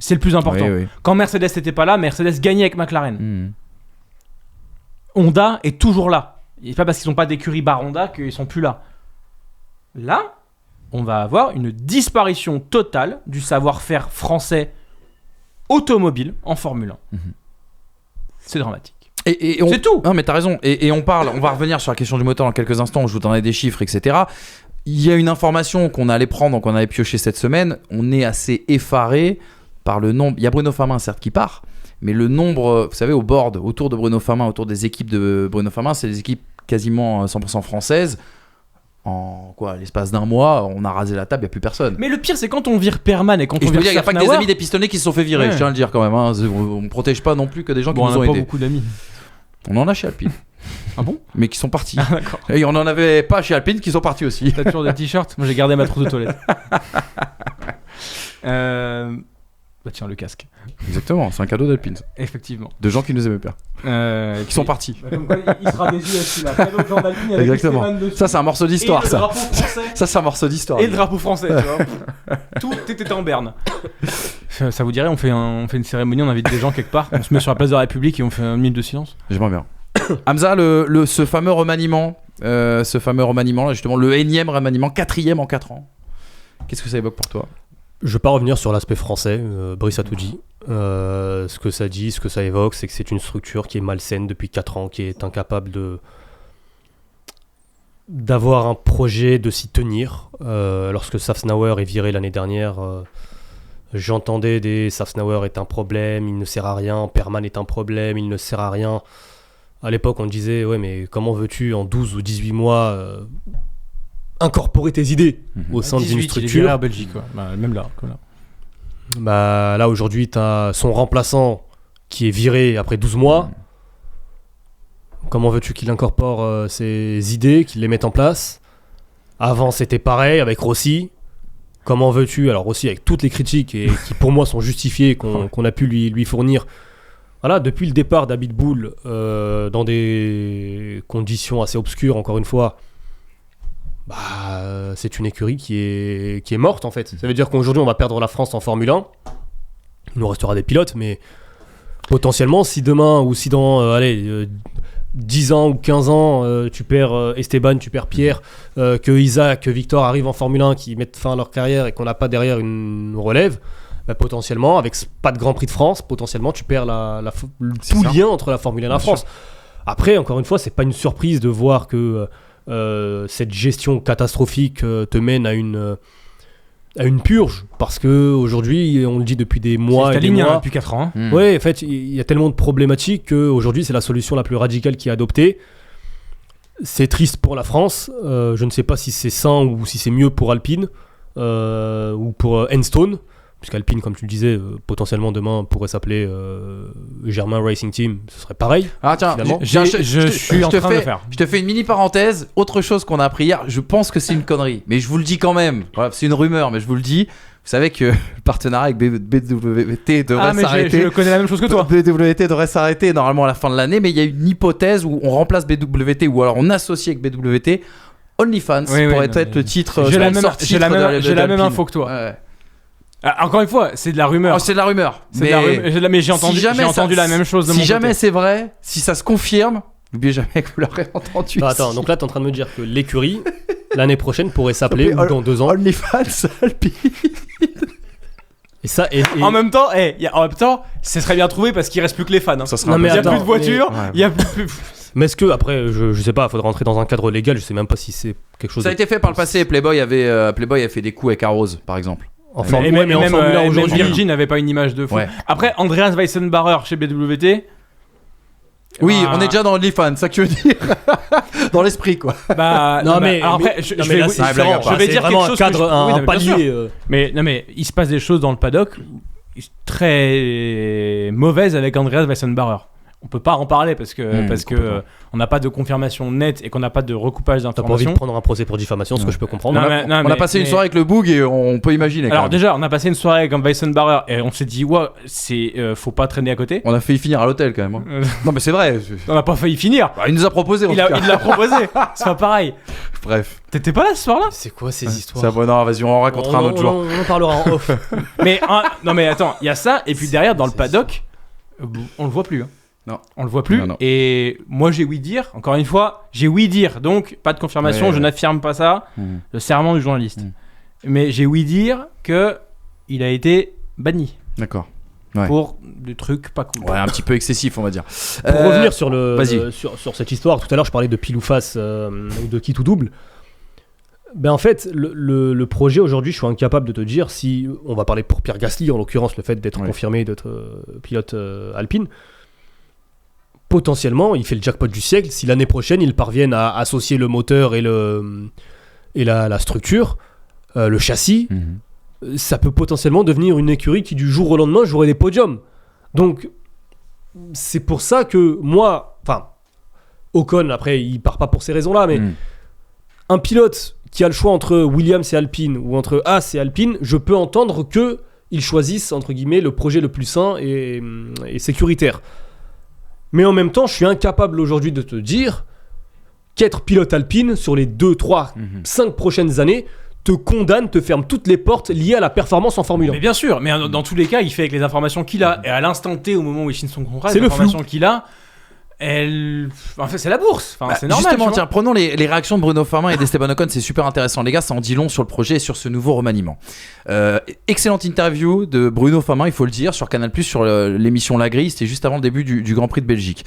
C'est le plus important. Oui. Quand Mercedes n'était pas là, Mercedes gagnait avec McLaren. Honda est toujours là. Et c'est pas parce qu'ils n'ont pas d'écurie bar Honda qu'ils sont plus là. Là, on va avoir une disparition totale du savoir-faire français automobile en Formule 1. C'est dramatique. C'est tout. Non, mais t'as raison. Et on va revenir sur la question du moteur dans quelques instants où je vous donnerai des chiffres, etc. Il y a une information qu'on allait prendre, qu'on allait piocher cette semaine. On est assez effaré par le nombre. Il y a Bruno Famin, certes, qui part. Mais le nombre, vous savez, au board, autour de Bruno Famin, autour des équipes de Bruno Famin, c'est des équipes quasiment 100% françaises. En l'espace d'un mois, on a rasé la table, il n'y a plus personne. Mais le pire, c'est quand on vire Perman et quand on vire il n'y a pas que des amis des pistonnés qui se sont fait virer, je tiens à le dire quand même. On ne protège pas non plus que des gens qui nous ont aidés. On n'a pas beaucoup d'amis. On en a chez Alpine. Ah bon ? Mais qui sont partis. Ah, d'accord. Et on n'en avait pas chez Alpine qui sont partis aussi. T'as toujours des t-shirts ? Moi j'ai gardé ma trousse de toilette. Tiens, le casque. Exactement, c'est un cadeau d'Alpine. Effectivement. De gens qui nous aimaient pas. Qui sont partis. Comme quoi, il sera déçu celui-là. Cadeau de gens d'Alpine avec exactement. Ça, c'est un morceau d'histoire, ça. Et le drapeau français. Ça, c'est un morceau d'histoire. Et le drapeau français, tu vois. Tout était en berne. Ça vous dirait, on fait une cérémonie, on invite des gens quelque part, on se met sur la place de la République et on fait 1 minute de silence. J'aimerais bien. Hamza, ce fameux remaniement, là, justement, le énième remaniement, 4e en 4 ans. Qu'est-ce que ça évoque pour toi ? Je ne vais pas revenir sur l'aspect français, Brice a tout dit. Ce que ça dit, ce que ça évoque, c'est que c'est une structure qui est malsaine depuis 4 ans, qui est incapable d'avoir un projet, de s'y tenir. Lorsque Safnauer est viré l'année dernière, j'entendais des Safnauer est un problème, il ne sert à rien, Perman est un problème, il ne sert à rien. À l'époque, on disait, ouais, mais comment veux-tu en 12 ou 18 mois incorporer tes idées au sein d'une 18, il est structure? viré en Belgique, quoi. Même là, comme là. Bah, là, aujourd'hui, tu as son remplaçant qui est viré après 12 mois. Comment veux-tu qu'il incorpore ses idées, qu'il les mette en place? Avant, c'était pareil avec Rossi. Comment veux-tu, alors Rossi avec toutes les critiques et qui pour moi sont justifiées, qu'on a pu lui fournir. Voilà, depuis le départ d'Abitbull, dans des conditions assez obscures, encore une fois, bah, c'est une écurie qui est morte en fait. Ça veut dire qu'aujourd'hui, on va perdre la France en Formule 1. Il nous restera des pilotes, mais potentiellement, si demain ou si dans 10 ans ou 15 ans, tu perds Esteban, tu perds Pierre, que Isaac, que Victor arrivent en Formule 1, qui mettent fin à leur carrière et qu'on n'a pas derrière une relève, bah, potentiellement, avec pas de Grand Prix de France, potentiellement tu perds tout lien entre la Formule 1 et la France. Après, encore une fois, c'est pas une surprise de voir que cette gestion catastrophique te mène à une purge, parce que aujourd'hui, on le dit depuis des mois et des mois, depuis 4 ans. Ouais, en fait, il y a tellement de problématiques qu'aujourd'hui, c'est la solution la plus radicale qui est adoptée. C'est triste pour la France. Je ne sais pas si c'est sain ou si c'est mieux pour Alpine ou pour Enstone. Puisqu'Alpine, comme tu le disais, potentiellement demain pourrait s'appeler Germain Racing Team, ce serait pareil. Ah tiens, je suis en train de le faire. Je te fais une mini parenthèse. Autre chose qu'on a appris hier, je pense que c'est une connerie, mais je vous le dis quand même. Voilà, c'est une rumeur, mais je vous le dis. Vous savez que le partenariat avec BWT devrait s'arrêter. Je connais la même chose que toi. BWT devrait s'arrêter normalement à la fin de l'année, mais il y a une hypothèse où on remplace BWT ou alors on associe avec BWT. OnlyFans pourrait être le titre. J'ai la même info que toi. Ouais. Encore une fois, c'est de la rumeur. Oh, c'est de la rumeur. Mais j'ai entendu la même chose de mon côté. Si jamais c'est vrai, si ça se confirme, n'oubliez jamais que vous l'aurez entendu. Bah, attends, donc là, t'es en train de me dire que l'écurie, l'année prochaine, pourrait s'appeler, ou dans 2 ans, OnlyFans Alpine. Et ça, en même temps, ce serait bien trouvé parce qu'il reste plus que les fans. Hein. Ça sera non, mais il y a plus de voitures, il y a plus. Mais est-ce que, après, je sais pas, il faudrait rentrer dans un cadre légal, je sais même pas si c'est quelque chose. Ça a été fait par le passé. Playboy a fait des coups avec Arrose, par exemple. En Formule 1 aujourd'hui. Virgin n'avait pas une image de fou. Ouais. Après, Andreas Weissenbacher chez BWT. Oui, on est déjà dans OnlyFans, ça que tu veux dire. Dans l'esprit, quoi. Bah, non, mais après, je vais là, c'est différent. je vais dire vraiment quelque chose. Un cadre, un palier. Mais il se passe des choses dans le paddock très mauvaises avec Andreas Weissenbacher. On peut pas en parler parce que on n'a pas de confirmation nette et qu'on n'a pas de recoupage T'as pas envie d'informations. de prendre un procès pour diffamation, ce que je peux comprendre. On a passé une soirée avec le Boog et on peut imaginer. Alors déjà, on a passé une soirée avec Weissenbacher et on s'est dit faut pas traîner à côté. On a failli finir à l'hôtel quand même. Non mais c'est vrai. On n'a pas failli finir. Il nous a proposé. Il l'a proposé. C'est pas pareil. Bref. T'étais pas là ce soir-là? C'est quoi ces histoires? C'est bon, non, vas-y, on en racontera un autre jour. On en parlera en off. Non mais attends, il y a ça et puis derrière dans le paddock, on le voit plus. Hein. Non. On le voit plus. Non. Et moi, j'ai ouï dire, encore une fois, j'ai ouï dire, donc pas de confirmation, je n'affirme pas ça, le serment du journaliste. Mais j'ai ouï dire qu'il a été banni. D'accord. Ouais. Pour des trucs pas cool. Ouais, un petit peu excessif, on va dire. Pour revenir sur sur cette histoire, tout à l'heure, je parlais de pile ou face ou de quitte ou double. Ben en fait, le projet aujourd'hui, je suis incapable de te dire si, on va parler pour Pierre Gasly, en l'occurrence, le fait d'être confirmé, d'être pilote Alpine. Potentiellement, il fait le jackpot du siècle si l'année prochaine ils parviennent à associer le moteur et la structure, le châssis. Ça peut potentiellement devenir une écurie qui du jour au lendemain jouerait des podiums. Donc c'est pour ça que moi, enfin Ocon, après il part pas pour ces raisons-là, mais un pilote qui a le choix entre Williams et Alpine ou entre Haas et Alpine, je peux entendre que ils choisissent entre guillemets le projet le plus sain et sécuritaire. Mais en même temps, je suis incapable aujourd'hui de te dire qu'être pilote Alpine sur les 2, 3, 5 prochaines années te condamne, te ferme toutes les portes liées à la performance en Formule 1. Mais bien sûr, mais dans tous les cas, il fait avec les informations qu'il a. Et à l'instant T, au moment où il signe son contrat, c'est les informations qu'il a, en fait, c'est la bourse. Enfin, c'est normal. Justement, tiens, prenons les réactions de Bruno Farmin et d'Esteban Ocon, c'est super intéressant. Les gars, ça en dit long sur le projet et sur ce nouveau remaniement. Excellente interview de Bruno Farmin, il faut le dire, sur Canal+, sur l'émission La Grille, c'était juste avant le début du Grand Prix de Belgique.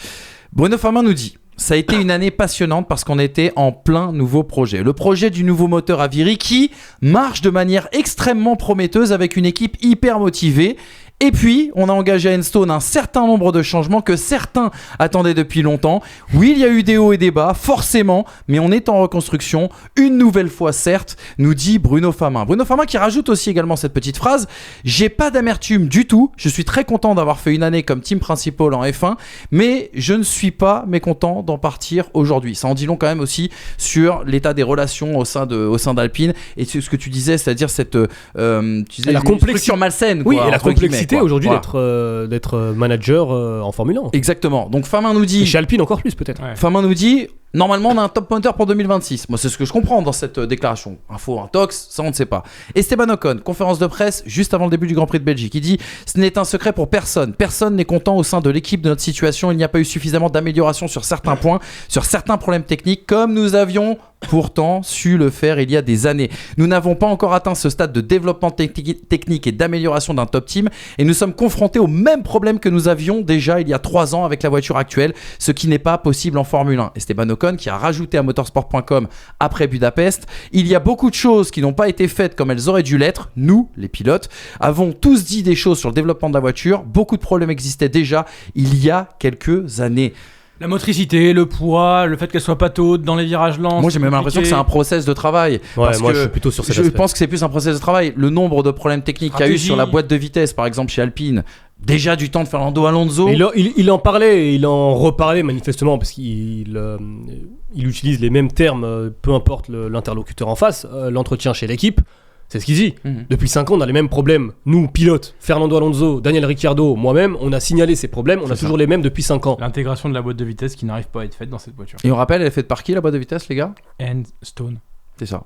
Bruno Farmin nous dit: Ça a été une année passionnante parce qu'on était en plein nouveau projet. Le projet du nouveau moteur Aviri qui marche de manière extrêmement prometteuse avec une équipe hyper motivée. Et puis, on a engagé à Enstone un certain nombre de changements que certains attendaient depuis longtemps. Oui, il y a eu des hauts et des bas, forcément, mais on est en reconstruction, une nouvelle fois certes, nous dit Bruno Famin. Bruno Famin qui rajoute aussi également cette petite phrase « J'ai pas d'amertume du tout, je suis très content d'avoir fait une année comme team principal en F1, mais je ne suis pas mécontent d'en partir aujourd'hui. » Ça en dit long quand même aussi sur l'état des relations au sein d'Alpine et ce que tu disais, c'est-à-dire cette la structure malsaine. Oui, quoi, et la complexité aujourd'hui voilà. d'être manager en Formule 1. Exactement. Donc Famin nous dit... Et chez Alpine encore plus peut-être. Ouais. Famin nous dit... Normalement, on a un top moteur pour 2026. Moi, c'est ce que je comprends dans cette déclaration. Info, un tox, ça on ne sait pas. Esteban Ocon, conférence de presse juste avant le début du Grand Prix de Belgique. Il dit « Ce n'est un secret pour personne. Personne n'est content au sein de l'équipe de notre situation. Il n'y a pas eu suffisamment d'amélioration sur certains points, sur certains problèmes techniques, comme nous avions pourtant su le faire il y a des années. Nous n'avons pas encore atteint ce stade de développement technique et d'amélioration d'un top team et nous sommes confrontés aux mêmes problèmes que nous avions déjà il y a 3 ans avec la voiture actuelle, ce qui n'est pas possible en Formule 1. » Esteban Ocon qui a rajouté à motorsport.com après Budapest, il y a beaucoup de choses qui n'ont pas été faites comme elles auraient dû l'être. Nous, les pilotes, avons tous dit des choses sur le développement de la voiture. Beaucoup de problèmes existaient déjà il y a quelques années. La motricité, le poids, le fait qu'elle soit pataude dans les virages lents. Moi, j'ai même l'impression que c'est un process de travail. Ouais, moi, je suis plutôt sur cet aspect. Je pense que c'est plus un process de travail. Le nombre de problèmes techniques qu'il y a eu sur la boîte de vitesse, par exemple, chez Alpine. Déjà du temps de Fernando Alonso. Il en parlait et il en reparlait manifestement parce qu'il utilise les mêmes termes, peu importe l'interlocuteur en face, l'entretien chez l'équipe. C'est ce qu'il dit. Depuis 5 ans, on a les mêmes problèmes. Nous, pilotes, Fernando Alonso, Daniel Ricciardo, moi-même, on a signalé ces problèmes. On a toujours les mêmes depuis 5 ans. L'intégration de la boîte de vitesse qui n'arrive pas à être faite dans cette voiture. Et on rappelle, elle est faite par qui la boîte de vitesse, les gars ? Enstone. C'est ça.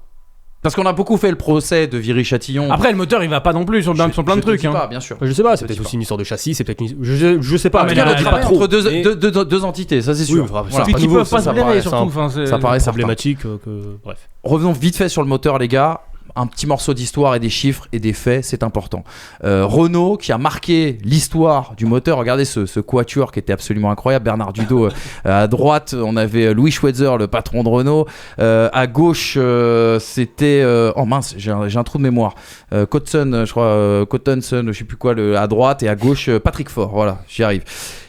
Parce qu'on a beaucoup fait le procès de Viry-Châtillon. Après, le moteur, il va pas non plus sur plein de trucs. Je sais pas, bien sûr. Je sais pas, c'est peut-être aussi une histoire de châssis, c'est peut-être je sais pas. Ah, En mais tout cas, là, on il y a travaille pas trop, entre deux entités, ça c'est sûr. Oui, voilà, Voilà. Puis qui peuvent pas se blairer paraît surtout. ça paraît certain. problématique bref. Revenons vite fait sur le moteur, les gars. Un petit morceau d'histoire et des chiffres et des faits, c'est important. Renault qui a marqué l'histoire du moteur. Regardez ce quatuor qui était absolument incroyable. Bernard Dudot à droite, on avait Louis Schweitzer, le patron de Renault. À gauche, c'était oh mince, j'ai un trou de mémoire. Cotton, je crois, Cottonson, je sais plus quoi, à droite, et à gauche Patrick Faure. Voilà, j'y arrive.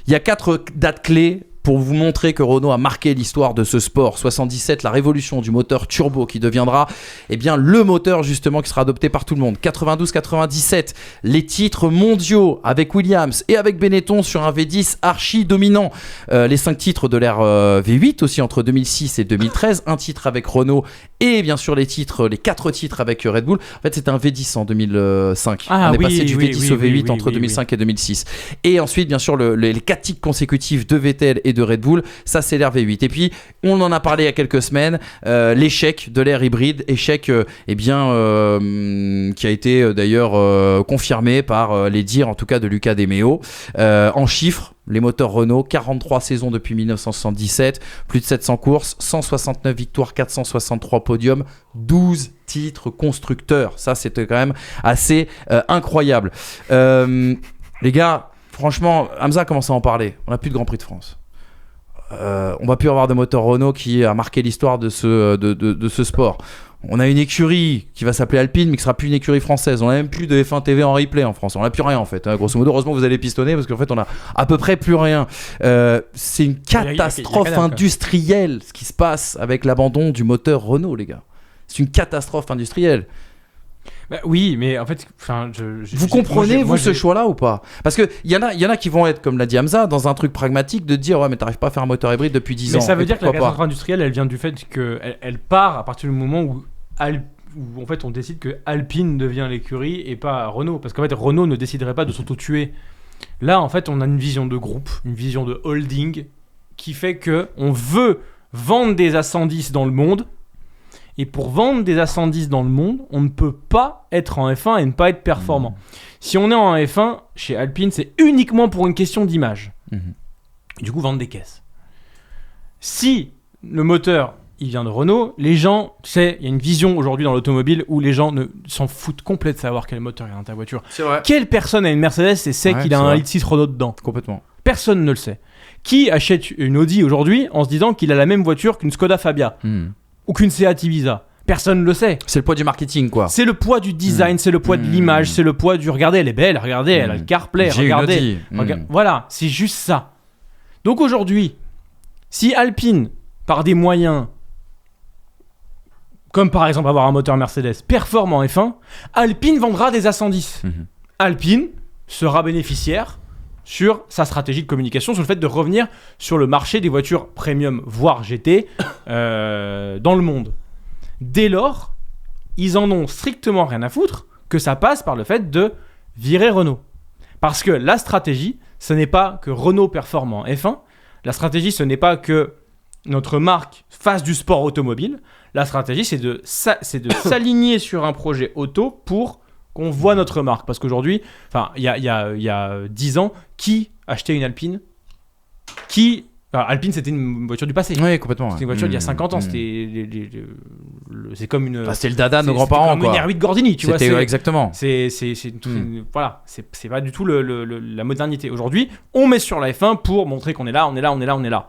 Il y a 4 dates clés pour vous montrer que Renault a marqué l'histoire de ce sport. 77, la révolution du moteur turbo qui deviendra le moteur justement qui sera adopté par tout le monde. 92-97, les titres mondiaux avec Williams et avec Benetton sur un V10 archi dominant. Les 5 titres de l'ère V8 aussi entre 2006 et 2013. Un titre avec Renault et bien sûr les 4 titres avec Red Bull. En fait, c'était un V10 en 2005. On est passé du V10 au V8 entre 2005 et 2006. Et ensuite, bien sûr, les 4 titres consécutifs de Vettel et de Red Bull, ça c'est l'ère V8. Et puis, on en a parlé il y a quelques semaines, l'échec de l'ère hybride, échec qui a été d'ailleurs confirmé par les dires en tout cas de Luca De Meo. En chiffres, les moteurs Renault, 43 saisons depuis 1977, plus de 700 courses, 169 victoires, 463 podiums, 12 titres constructeurs. Ça, c'était quand même assez incroyable. Les gars, franchement, Hamza commence à en parler. On n'a plus de Grand Prix de France. On va plus avoir de moteur Renault qui a marqué l'histoire de ce sport. On a une écurie qui va s'appeler Alpine, mais qui sera plus une écurie française. On n'a même plus de F1 TV en replay en France. On n'a plus rien en fait. Grosso modo, heureusement vous allez pistonner parce qu'en fait on a à peu près plus rien. C'est une catastrophe industrielle ce qui se passe avec l'abandon du moteur Renault, les gars. C'est une catastrophe industrielle. Bah oui, mais en fait, vous comprenez ce choix-là ou pas ? Parce que il y en a qui vont être, comme l'a dit Hamza, dans un truc pragmatique de dire ouais mais t'arrives pas à faire un moteur hybride depuis 10 ans. Mais ça veut dire que la catastrophe industrielle, elle vient du fait qu'elle part à partir du moment où en fait on décide que Alpine devient l'écurie et pas Renault, parce qu'en fait Renault ne déciderait pas de s'auto-tuer. Là en fait on a une vision de groupe, une vision de holding qui fait que on veut vendre des A110 dans le monde. Et pour vendre des A110 dans le monde, on ne peut pas être en F1 et ne pas être performant. Si on est en F1, chez Alpine, c'est uniquement pour une question d'image. Et du coup, vendre des caisses. Si le moteur, il vient de Renault, les gens, tu sais, il y a une vision aujourd'hui dans l'automobile où les gens s'en foutent complètement de savoir quel moteur il y a dans ta voiture. C'est vrai. Quelle personne a une Mercedes et sait qu'il a un 1,6 Renault dedans ? Complètement. Personne ne le sait. Qui achète une Audi aujourd'hui en se disant qu'il a la même voiture qu'une Skoda Fabia ou qu'une Seat Ibiza? Personne ne le sait. C'est le poids du marketing, quoi. C'est le poids du design, c'est le poids de l'image, c'est le poids du regardez, elle est belle, regardez, elle a le CarPlay, J'ai regardez. une Audi. Voilà, c'est juste ça. Donc aujourd'hui, si Alpine, par des moyens, comme par exemple avoir un moteur Mercedes, performe en F1, Alpine vendra des A110. Alpine sera bénéficiaire sur sa stratégie de communication, sur le fait de revenir sur le marché des voitures premium, voire GT, dans le monde. Dès lors, ils en ont strictement rien à foutre que ça passe par le fait de virer Renault. Parce que la stratégie, ce n'est pas que Renault performe en F1, la stratégie, ce n'est pas que notre marque fasse du sport automobile, la stratégie, c'est de s'aligner sur un projet auto pour qu'on voit notre marque. Parce qu'aujourd'hui, il y a 10 ans, qui achetait une Alpine ? Alpine, c'était une voiture du passé. Oui, complètement. C'était une voiture d'il y a 50 ans. C'est comme une. C'était le dada de nos grands-parents, comme une R8 Gordini, tu vois. Exactement. Voilà, c'est pas du tout la modernité. Aujourd'hui, on met sur la F1 pour montrer qu'on est là, on est là, on est là, on est là.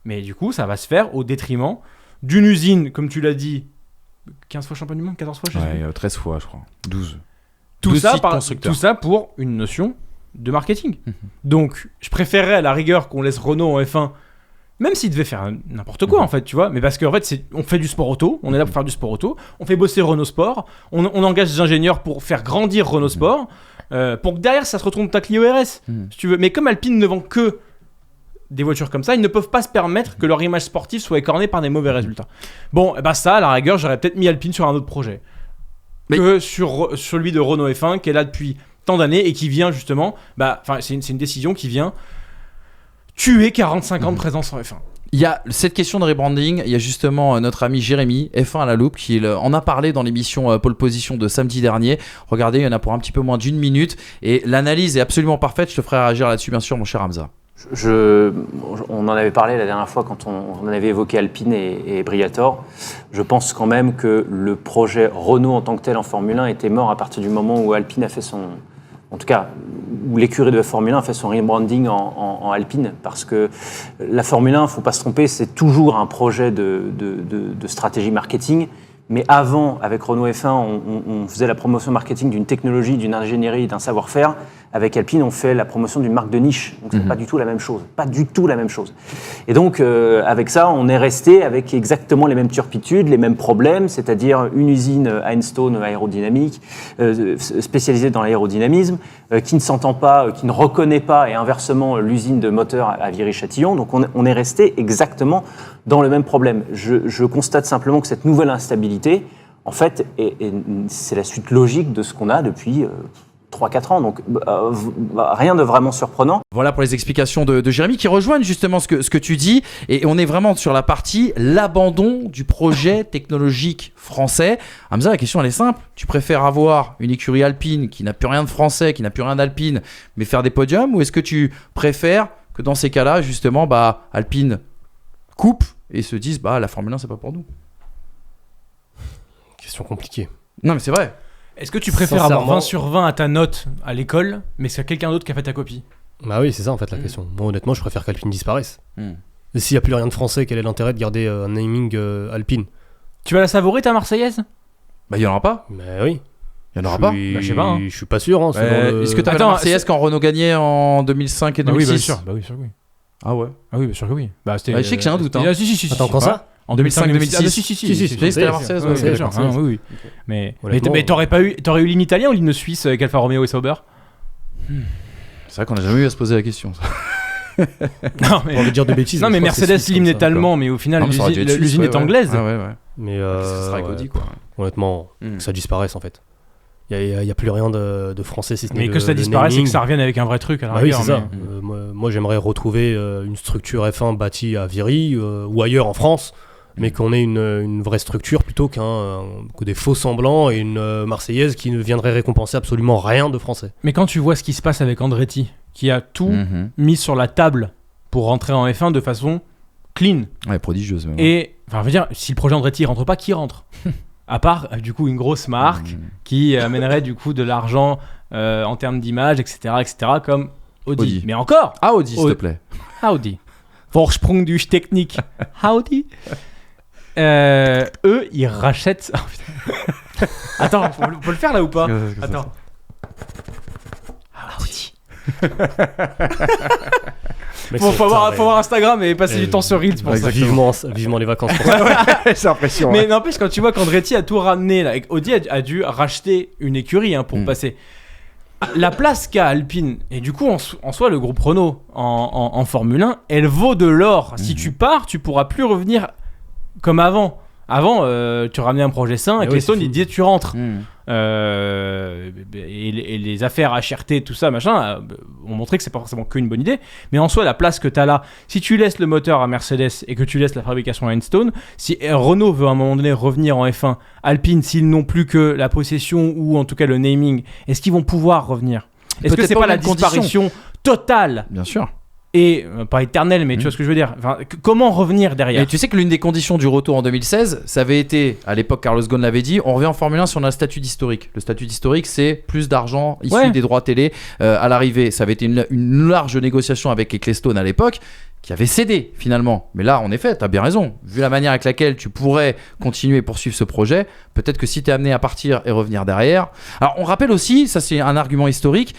Mais du coup, ça va se faire au détriment d'une usine, comme tu l'as dit, 15 fois champion du monde, 14 fois, je sais plus. 13 fois, je crois. 12. Tout ça constructeurs. pour une notion de marketing. Donc, je préférerais à la rigueur qu'on laisse Renault en F1, même s'il devait faire n'importe quoi, en fait, tu vois. Mais parce qu'en fait, on fait du sport auto, on est là pour faire du sport auto, on fait bosser Renault Sport, on engage des ingénieurs pour faire grandir Renault Sport, pour que derrière, ça se retourne ta Clio RS, si tu veux. Mais comme Alpine ne vend que des voitures comme ça, ils ne peuvent pas se permettre que leur image sportive soit écornée par des mauvais résultats. Bon, ça, à la rigueur, j'aurais peut-être mis Alpine sur un autre projet. Que sur celui de Renault F1, qui est là depuis tant d'années et qui vient justement, c'est une décision qui vient tuer 45 ans de présence en F1. Il y a cette question de rebranding, il y a justement notre ami Jérémy, F1 à la loupe, qui en a parlé dans l'émission Pole Position de samedi dernier. Regardez, il y en a pour un petit peu moins d'1 minute et l'analyse est absolument parfaite. Je te ferai réagir là-dessus, bien sûr, mon cher Hamza. On en avait parlé la dernière fois quand on avait évoqué Alpine et Briatore. Je pense quand même que le projet Renault en tant que tel en Formule 1 était mort à partir du moment où Alpine a fait en tout cas, où l'écurie de la Formule 1 a fait son rebranding en Alpine. Parce que la Formule 1, il ne faut pas se tromper, c'est toujours un projet de stratégie marketing. Mais avant, avec Renault F1, on faisait la promotion marketing d'une technologie, d'une ingénierie, d'un savoir-faire. Avec Alpine, on fait la promotion d'une marque de niche. Donc, c'est pas du tout la même chose. Pas du tout la même chose. Et donc, avec ça, on est resté avec exactement les mêmes turpitudes, les mêmes problèmes, c'est-à-dire une usine Einstone aérodynamique, spécialisée dans l'aérodynamisme, qui ne s'entend pas, qui ne reconnaît pas, et inversement, l'usine de moteur à Viry-Châtillon. Donc, on est resté exactement dans le même problème. Je constate simplement que cette nouvelle instabilité, en fait, c'est la suite logique de ce qu'on a depuis 3-4 ans, donc rien de vraiment surprenant. Voilà pour les explications de Jérémy qui rejoignent justement ce que tu dis, et on est vraiment sur la partie l'abandon du projet technologique français. Hamza, la question elle est simple, tu préfères avoir une écurie Alpine qui n'a plus rien de français, qui n'a plus rien d'Alpine, mais faire des podiums, ou est-ce que tu préfères que dans ces cas-là justement Alpine coupe et se disent la Formule 1 c'est pas pour nous? Question compliquée. Non mais c'est vrai. Est-ce que tu préfères avoir 20 sur 20 à ta note à l'école, mais c'est quelqu'un d'autre qui a fait ta copie? Bah oui, c'est ça en fait la question. Moi honnêtement, je préfère qu'Alpine disparaisse. Et s'il n'y a plus rien de français, quel est l'intérêt de garder un naming Alpine? Tu vas la savourer ta Marseillaise? Il n'y en aura pas. Mais oui. Il n'y en aura pas. Je sais pas. Je suis pas sûr. Est-ce que tu avais la Marseillaise quand Renault gagnait en 2005 et 2006? Oui, bien sûr. Oui, sûr que oui. Ah ouais. Ah oui, bien sûr que oui. Je sais que j'ai un doute. Si. Attends, quand ça? En 2005-2006. Si, c'était la Marseillaise. Oui. Mais t'aurais eu ligne Italien ou ligne Suisse avec Alfa Romeo et Sauber? C'est vrai qu'on n'a jamais eu à se poser la question. Non, mais on va dire de bêtises. Non, mais Mercedes l'hymne est allemand, mais au final l'usine est anglaise. Ouais. Mais ça sera Gaudi quoi. Honnêtement, que ça disparaisse en fait. Il y a plus rien de français si ce n'est mais que ça disparaisse et que ça revienne avec un vrai truc à la rigueur. Oui, c'est ça. Moi j'aimerais retrouver une structure F1 bâtie à Viry ou ailleurs en France, mais qu'on ait une vraie structure plutôt que des faux semblants et une Marseillaise qui ne viendrait récompenser absolument rien de français. Mais quand tu vois ce qui se passe avec Andretti, qui a tout mis sur la table pour rentrer en F1 de façon clean. Ouais, prodigieuse même. Et, je veux dire, si le projet Andretti rentre pas, qui rentre? À part, du coup, une grosse marque qui amènerait du coup de l'argent en termes d'image, etc., comme Audi. Mais encore Audi, s'il te plaît. Audi. Vorsprung du Technik. Howdy. Eux, ils rachètent. Oh, putain. Attends, on peut le faire là ou pas? Attends. Howdy. Faut voir Instagram et passer du temps sur Reels pour ça. Vivement les vacances pour ça. C'est impressionnant. Mais n'empêche, quand tu vois qu'Andretti a tout ramené, là, et Audi a dû racheter une écurie pour passer. La place qu'a Alpine, et du coup, en soi, le groupe Renault en Formule 1, elle vaut de l'or. Si tu pars, tu pourras plus revenir comme avant. Avant, tu ramenais un projet sain, et Ecclestone, il disait tu rentres. Et les affaires HRT, tout ça, machin, ont montré que c'est pas forcément qu'une bonne idée. Mais en soi, la place que tu as là, si tu laisses le moteur à Mercedes et que tu laisses la fabrication à Enstone, si Renault veut à un moment donné revenir en F1, Alpine, s'ils n'ont plus que la possession ou en tout cas le naming, est-ce qu'ils vont pouvoir revenir? Est-ce que c'est pas la disparition totale? Bien sûr. Et pas éternel, mais tu vois ce que je veux dire. Enfin, comment revenir derrière? Et tu sais que l'une des conditions du retour en 2016, ça avait été, à l'époque Carlos Ghosn l'avait dit, on revient en Formule 1 si on a un statut d'historique. Le statut d'historique, c'est plus d'argent issu des droits télé à l'arrivée. Ça avait été une large négociation avec Ecclestone à l'époque, qui avait cédé finalement. Mais là, en effet, tu as bien raison. Vu la manière avec laquelle tu pourrais continuer et poursuivre ce projet, peut-être que si tu es amené à partir et revenir derrière... Alors on rappelle aussi, ça c'est un argument historique,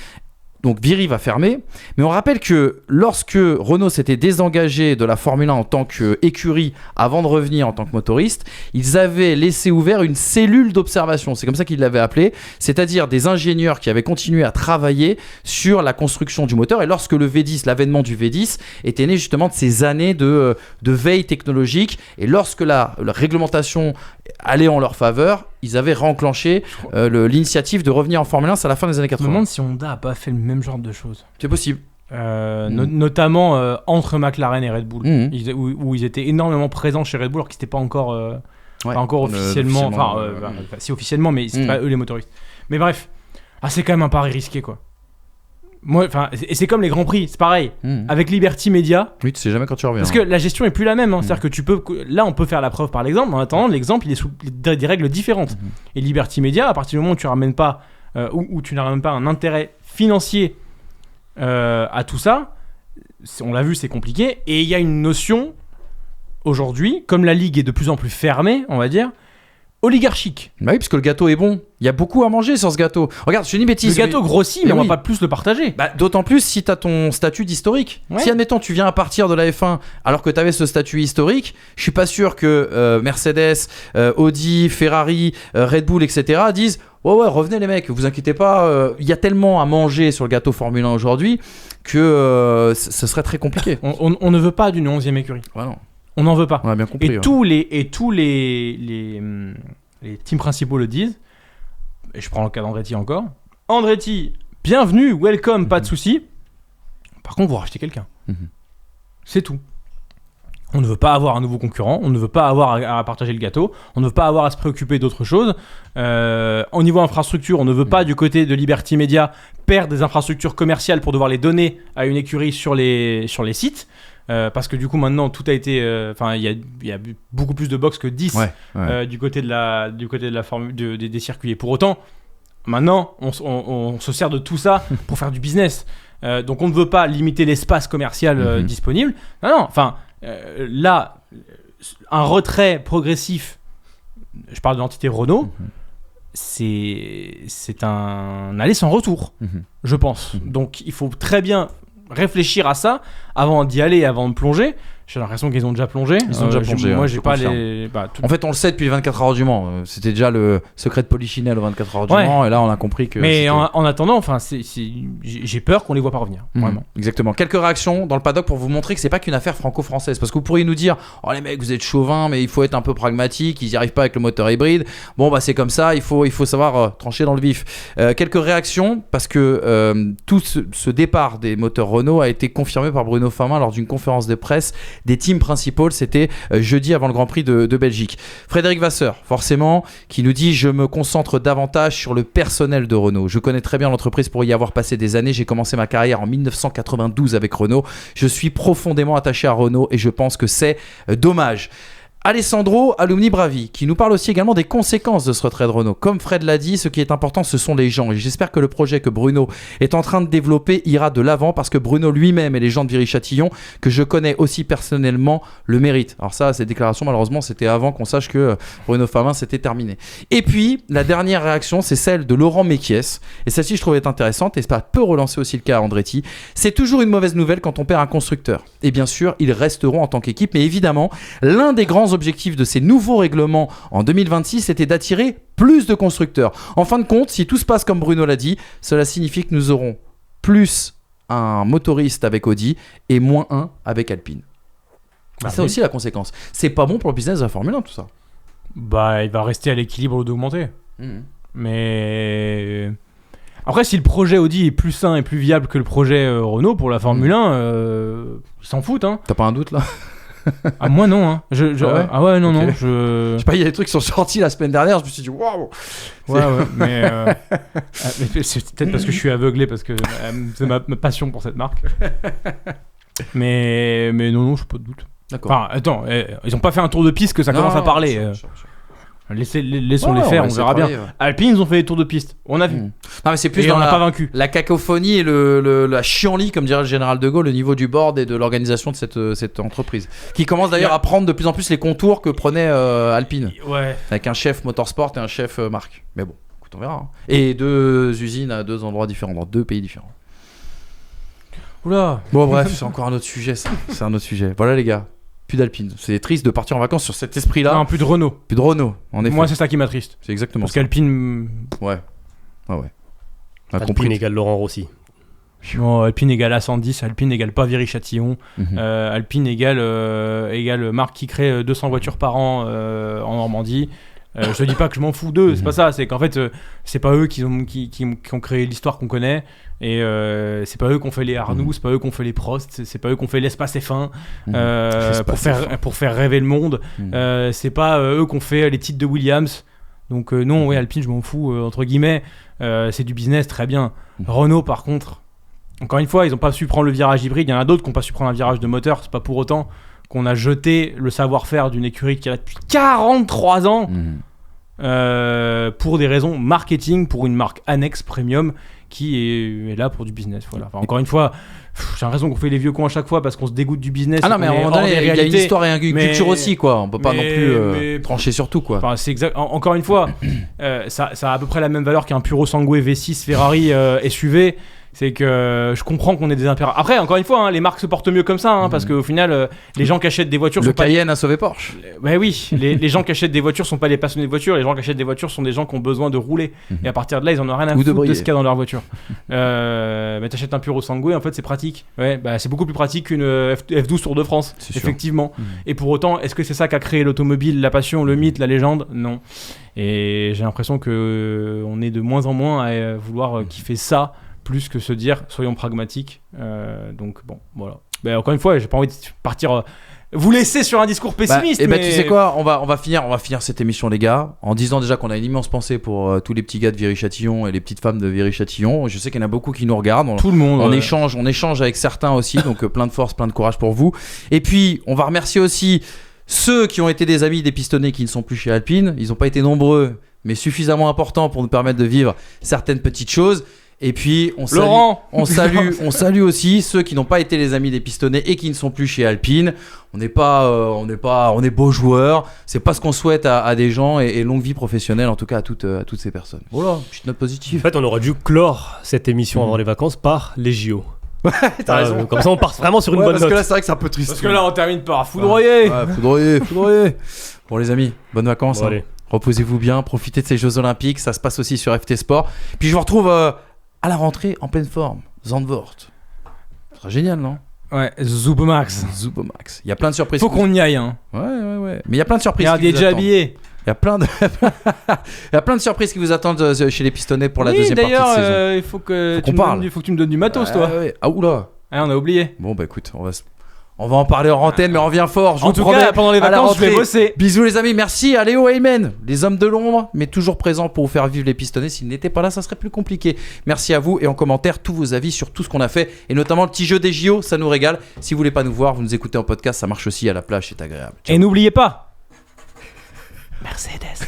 donc Viry va fermer, mais on rappelle que lorsque Renault s'était désengagé de la Formule 1 en tant qu'écurie avant de revenir en tant que motoriste, ils avaient laissé ouvert une cellule d'observation, c'est comme ça qu'ils l'avaient appelé, c'est-à-dire des ingénieurs qui avaient continué à travailler sur la construction du moteur. Et lorsque le V10, l'avènement du V10 était né justement de ces années de veille technologique, et lorsque la réglementation allait en leur faveur, ils avaient réenclenché l'initiative de revenir en Formule 1, c'est à la fin des années 80. Je me demande si Honda n'a pas fait le même genre de choses. C'est possible. Notamment entre McLaren et Red Bull, où ils étaient énormément présents chez Red Bull alors qu'ils n'étaient pas encore, pas encore officiellement. Si officiellement, mais c'était pas eux les motoristes. Mais bref, c'est quand même un pari risqué quoi. Moi, et c'est comme les Grands Prix, c'est pareil. Avec Liberty Media. Oui, tu sais jamais quand tu reviens. Parce que la gestion est plus la même. C'est-à-dire que là, on peut faire la preuve par l'exemple. En attendant, l'exemple, il est sous des règles différentes. Et Liberty Media, à partir du moment où tu ramènes pas, où tu n'amènes pas un intérêt financier à tout ça, on l'a vu, c'est compliqué. Et il y a une notion aujourd'hui, comme la ligue est de plus en plus fermée, on va dire, oligarchique. Bah oui, parce que le gâteau est bon. Il y a beaucoup à manger sur ce gâteau. Regarde, je te dis une bêtise. Le gâteau grossit, mais on va pas plus le partager. D'autant plus si tu as ton statut d'historique. Si, admettons, tu viens à partir de la F1 alors que tu avais ce statut historique, je suis pas sûr que Mercedes, Audi, Ferrari, Red Bull, etc. disent ouais, revenez les mecs, vous inquiétez pas. Il y a tellement à manger sur le gâteau Formule 1 aujourd'hui que ce serait très compliqué. On ne veut pas d'une 11e écurie. Ouais, non. On n'en veut pas. On a bien compris. Et tous les teams principaux le disent. Et je prends le cas d'Andretti encore. Andretti, bienvenue, welcome, pas de souci. Par contre, vous rachetez quelqu'un. C'est tout. On ne veut pas avoir un nouveau concurrent. On ne veut pas avoir à partager le gâteau. On ne veut pas avoir à se préoccuper d'autre chose. Au niveau infrastructure, on ne veut pas du côté de Liberty Media perdre des infrastructures commerciales pour devoir les donner à une écurie sur les sites. Parce que du coup maintenant tout a été il y a beaucoup plus de box que 10 du côté de la formule des circuits. Et pour autant maintenant on se sert de tout ça pour faire du business. Donc on ne veut pas limiter l'espace commercial disponible. Là un retrait progressif, je parle de l'entité Renault, c'est un aller sans retour, je pense. Donc il faut très bien réfléchir à ça avant d'y aller, avant de plonger. J'ai l'impression qu'ils ont déjà plongé. Ils ont déjà plongé. Moi, j'ai pas les. En fait, on le sait depuis les 24 heures du Mans. C'était déjà le secret de Polichinelle aux 24 heures du Mans. Et là, on a compris que. Mais en attendant, j'ai peur qu'on les voit pas revenir. Vraiment. Exactement. Quelques réactions dans le paddock pour vous montrer que c'est pas qu'une affaire franco-française. Parce que vous pourriez nous dire, oh les mecs, vous êtes chauvins, mais il faut être un peu pragmatique. Ils y arrivent pas avec le moteur hybride. Bon, c'est comme ça. Il faut savoir trancher dans le vif. Quelques réactions parce que tout ce départ des moteurs Renault a été confirmé par Bruno Famin lors d'une conférence de presse des teams principaux, c'était jeudi avant le Grand Prix de Belgique. Frédéric Vasseur, forcément, qui nous dit « Je me concentre davantage sur le personnel de Renault. Je connais très bien l'entreprise pour y avoir passé des années. J'ai commencé ma carrière en 1992 avec Renault. Je suis profondément attaché à Renault et je pense que c'est dommage. » Alessandro Alumni Bravi, qui nous parle aussi également des conséquences de ce retrait de Renault. Comme Fred l'a dit, ce qui est important, ce sont les gens. Et j'espère que le projet que Bruno est en train de développer ira de l'avant, parce que Bruno lui-même et les gens de Viry-Châtillon, que je connais aussi personnellement, le méritent. Alors ça, ces déclarations, malheureusement, c'était avant qu'on sache que Bruno Famin, c'était terminé. Et puis, la dernière réaction, c'est celle de Laurent Mekies. Et celle-ci, je trouvais intéressante, et ça peut relancer aussi le cas à Andretti. C'est toujours une mauvaise nouvelle quand on perd un constructeur. Et bien sûr, ils resteront en tant qu'équipe, mais évidemment, l'un des grands objectifs de ces nouveaux règlements en 2026 était d'attirer plus de constructeurs. En fin de compte, si tout se passe comme Bruno l'a dit, cela signifie que nous aurons plus un motoriste avec Audi et moins un avec Alpine. C'est aussi la conséquence. C'est pas bon pour le business de la Formule 1, tout ça. Bah, il va rester à l'équilibre ou d'augmenter. Mais après, si le projet Audi est plus sain et plus viable que le projet Renault pour la Formule 1, ils s'en foutent, hein. T'as pas un doute là? Ah, moi non, hein. Ah ouais, non, Ok. non. Je sais pas, il y a des trucs qui sont sortis la semaine dernière, je me suis dit waouh! Ouais, mais c'est peut-être parce que je suis aveuglé, parce que c'est ma passion pour cette marque. mais non, je n'ai pas de doute. D'accord. Enfin, attends, ils ont pas fait un tour de piste que ça commence à parler. Sure. Laissons les faire, on verra bien. Alpine, ils ont fait des tours de piste, on a vu. Non, mais c'est plus Et dans on n'a pas vaincu. la cacophonie et la chienlit, comme dirait le général de Gaulle, au niveau du board et de l'organisation de cette entreprise. Qui commence d'ailleurs à prendre de plus en plus les contours que prenait Alpine. Ouais. Avec un chef motorsport et un chef marque. Mais bon, écoute, on verra. Hein. Et 2 usines à 2 endroits différents, dans 2 pays différents. Oula. Bon, bref, c'est encore un autre sujet, ça. C'est un autre sujet. Voilà, les gars. Plus d'Alpine. C'est triste de partir en vacances sur cet esprit-là. Non, plus de Renault. Plus de Renault, en effet. Moi, c'est ça qui m'attriste. C'est exactement Parce ça. qu'Alpine. Ouais. On a Alpine compris. égale Laurent Rossi. Non, Alpine égale A110, Alpine égale pas Viry-Châtillon, Alpine égale marque qui crée 200 voitures par an en Normandie. Je te dis pas que je m'en fous d'eux, c'est pas ça, c'est qu'en fait c'est pas eux qui ont créé l'histoire qu'on connaît, et c'est pas eux qui ont fait les Arnoux, c'est pas eux qui ont fait les Prost, c'est pas eux qui ont fait l'espace F1 pour faire rêver le monde, c'est pas eux qui ont fait les titres de Williams. Donc non, ouais, Alpine je m'en fous, entre guillemets, c'est du business, très bien. Renault par contre, encore une fois, ils ont pas su prendre le virage hybride, il y en a d'autres qui ont pas su prendre un virage de moteur, c'est pas pour autant qu'on a jeté le savoir-faire d'une écurie qui est là depuis 43 ans pour des raisons marketing, pour une marque annexe premium qui est là pour du business. Voilà. Enfin, encore une fois, j'ai l'impression qu'on fait les vieux cons à chaque fois parce qu'on se dégoûte du business. Ah non, mais à un moment donné, il y a une histoire et une culture aussi, quoi. On peut pas non plus trancher sur tout, quoi. Enfin, c'est exact. Encore une fois, ça a à peu près la même valeur qu'un Puro Sangue V6 Ferrari SUV. C'est que je comprends qu'on ait des impératifs. Après, encore une fois, hein, les marques se portent mieux comme ça, parce qu'au final, les gens qui achètent des voitures... Le Cayenne a sauvé Porsche. Ouais, oui, les gens qui achètent des voitures sont pas les passionnés de voitures, les gens qui achètent des voitures sont des gens qui ont besoin de rouler. Et à partir de là, ils en ont rien à foutre de ce qu'il y a dans leur voiture. Mais t'achètes un Puro Sangue, en fait, c'est pratique. Ouais, bah, c'est beaucoup plus pratique qu'une F12 Tour de France, effectivement. Et pour autant, est-ce que c'est ça qu'a créé l'automobile, la passion, le mythe, la légende? Non. Et j'ai l'impression qu'on est de moins en moins à vouloir kiffer ça, plus que se dire soyons pragmatiques. Donc bon, voilà. Mais encore une fois, j'ai pas envie de partir vous laisser sur un discours pessimiste. Et tu sais quoi, on va finir cette émission, les gars, en disant déjà qu'on a une immense pensée pour tous les petits gars de Viry-Châtillon et les petites femmes de Viry-Châtillon. Je sais qu'il y en a beaucoup qui nous regardent. Tout le monde. On échange avec certains aussi, donc plein de force, plein de courage pour vous. Et puis on va remercier aussi ceux qui ont été des amis des pistonnés qui ne sont plus chez Alpine. Ils n'ont pas été nombreux, mais suffisamment importants pour nous permettre de vivre certaines petites choses. Et puis on salue aussi ceux qui n'ont pas été les amis des pistonnés et qui ne sont plus chez Alpine. On est beaux joueurs. C'est pas ce qu'on souhaite à des gens, et longue vie professionnelle en tout cas à toutes ces personnes. Voilà, petite note En positive. fait, on aurait dû clore cette émission avant les vacances par les JO. Ouais, t'as raison. Comme ça, on part vraiment sur une bonne parce note. que là, c'est vrai que c'est un peu triste. Parce que là, on termine par foudroyer. Ouais, foudroyer. Bon les amis, bonnes vacances. Bon, allez. Reposez-vous bien, profitez de ces Jeux Olympiques. Ça se passe aussi sur FT Sport. Puis je vous retrouve à la rentrée en pleine forme. Zandvoort. Ce sera génial, non? Ouais, Zubomax. Il y a plein de surprises. Faut qu'on y aille, hein. Ouais. Mais il y a plein de surprises. Regarde, il est déjà habillé. Il y a plein de surprises qui vous attendent chez les pistonnés pour la deuxième partie de saison. D'ailleurs, il faut que tu me donnes du matos, toi. Ouais. Ah oula. Ah, on a oublié. Bon bah écoute, on va en parler en antenne, mais on revient fort. Je En vous tout promets, cas, pendant les à la vacances, je vais rentrée. bosser. Bisous les amis, merci à Léo et Aymen, les hommes de l'ombre, mais toujours présents pour vous faire vivre les pistonnés. S'ils n'étaient pas là, ça serait plus compliqué. Merci à vous, et en commentaire, tous vos avis sur tout ce qu'on a fait, et notamment le petit jeu des JO, ça nous régale. Si vous voulez pas nous voir, vous nous écoutez en podcast, ça marche aussi à la plage, c'est agréable. Ciao. Et n'oubliez pas, Mercedes.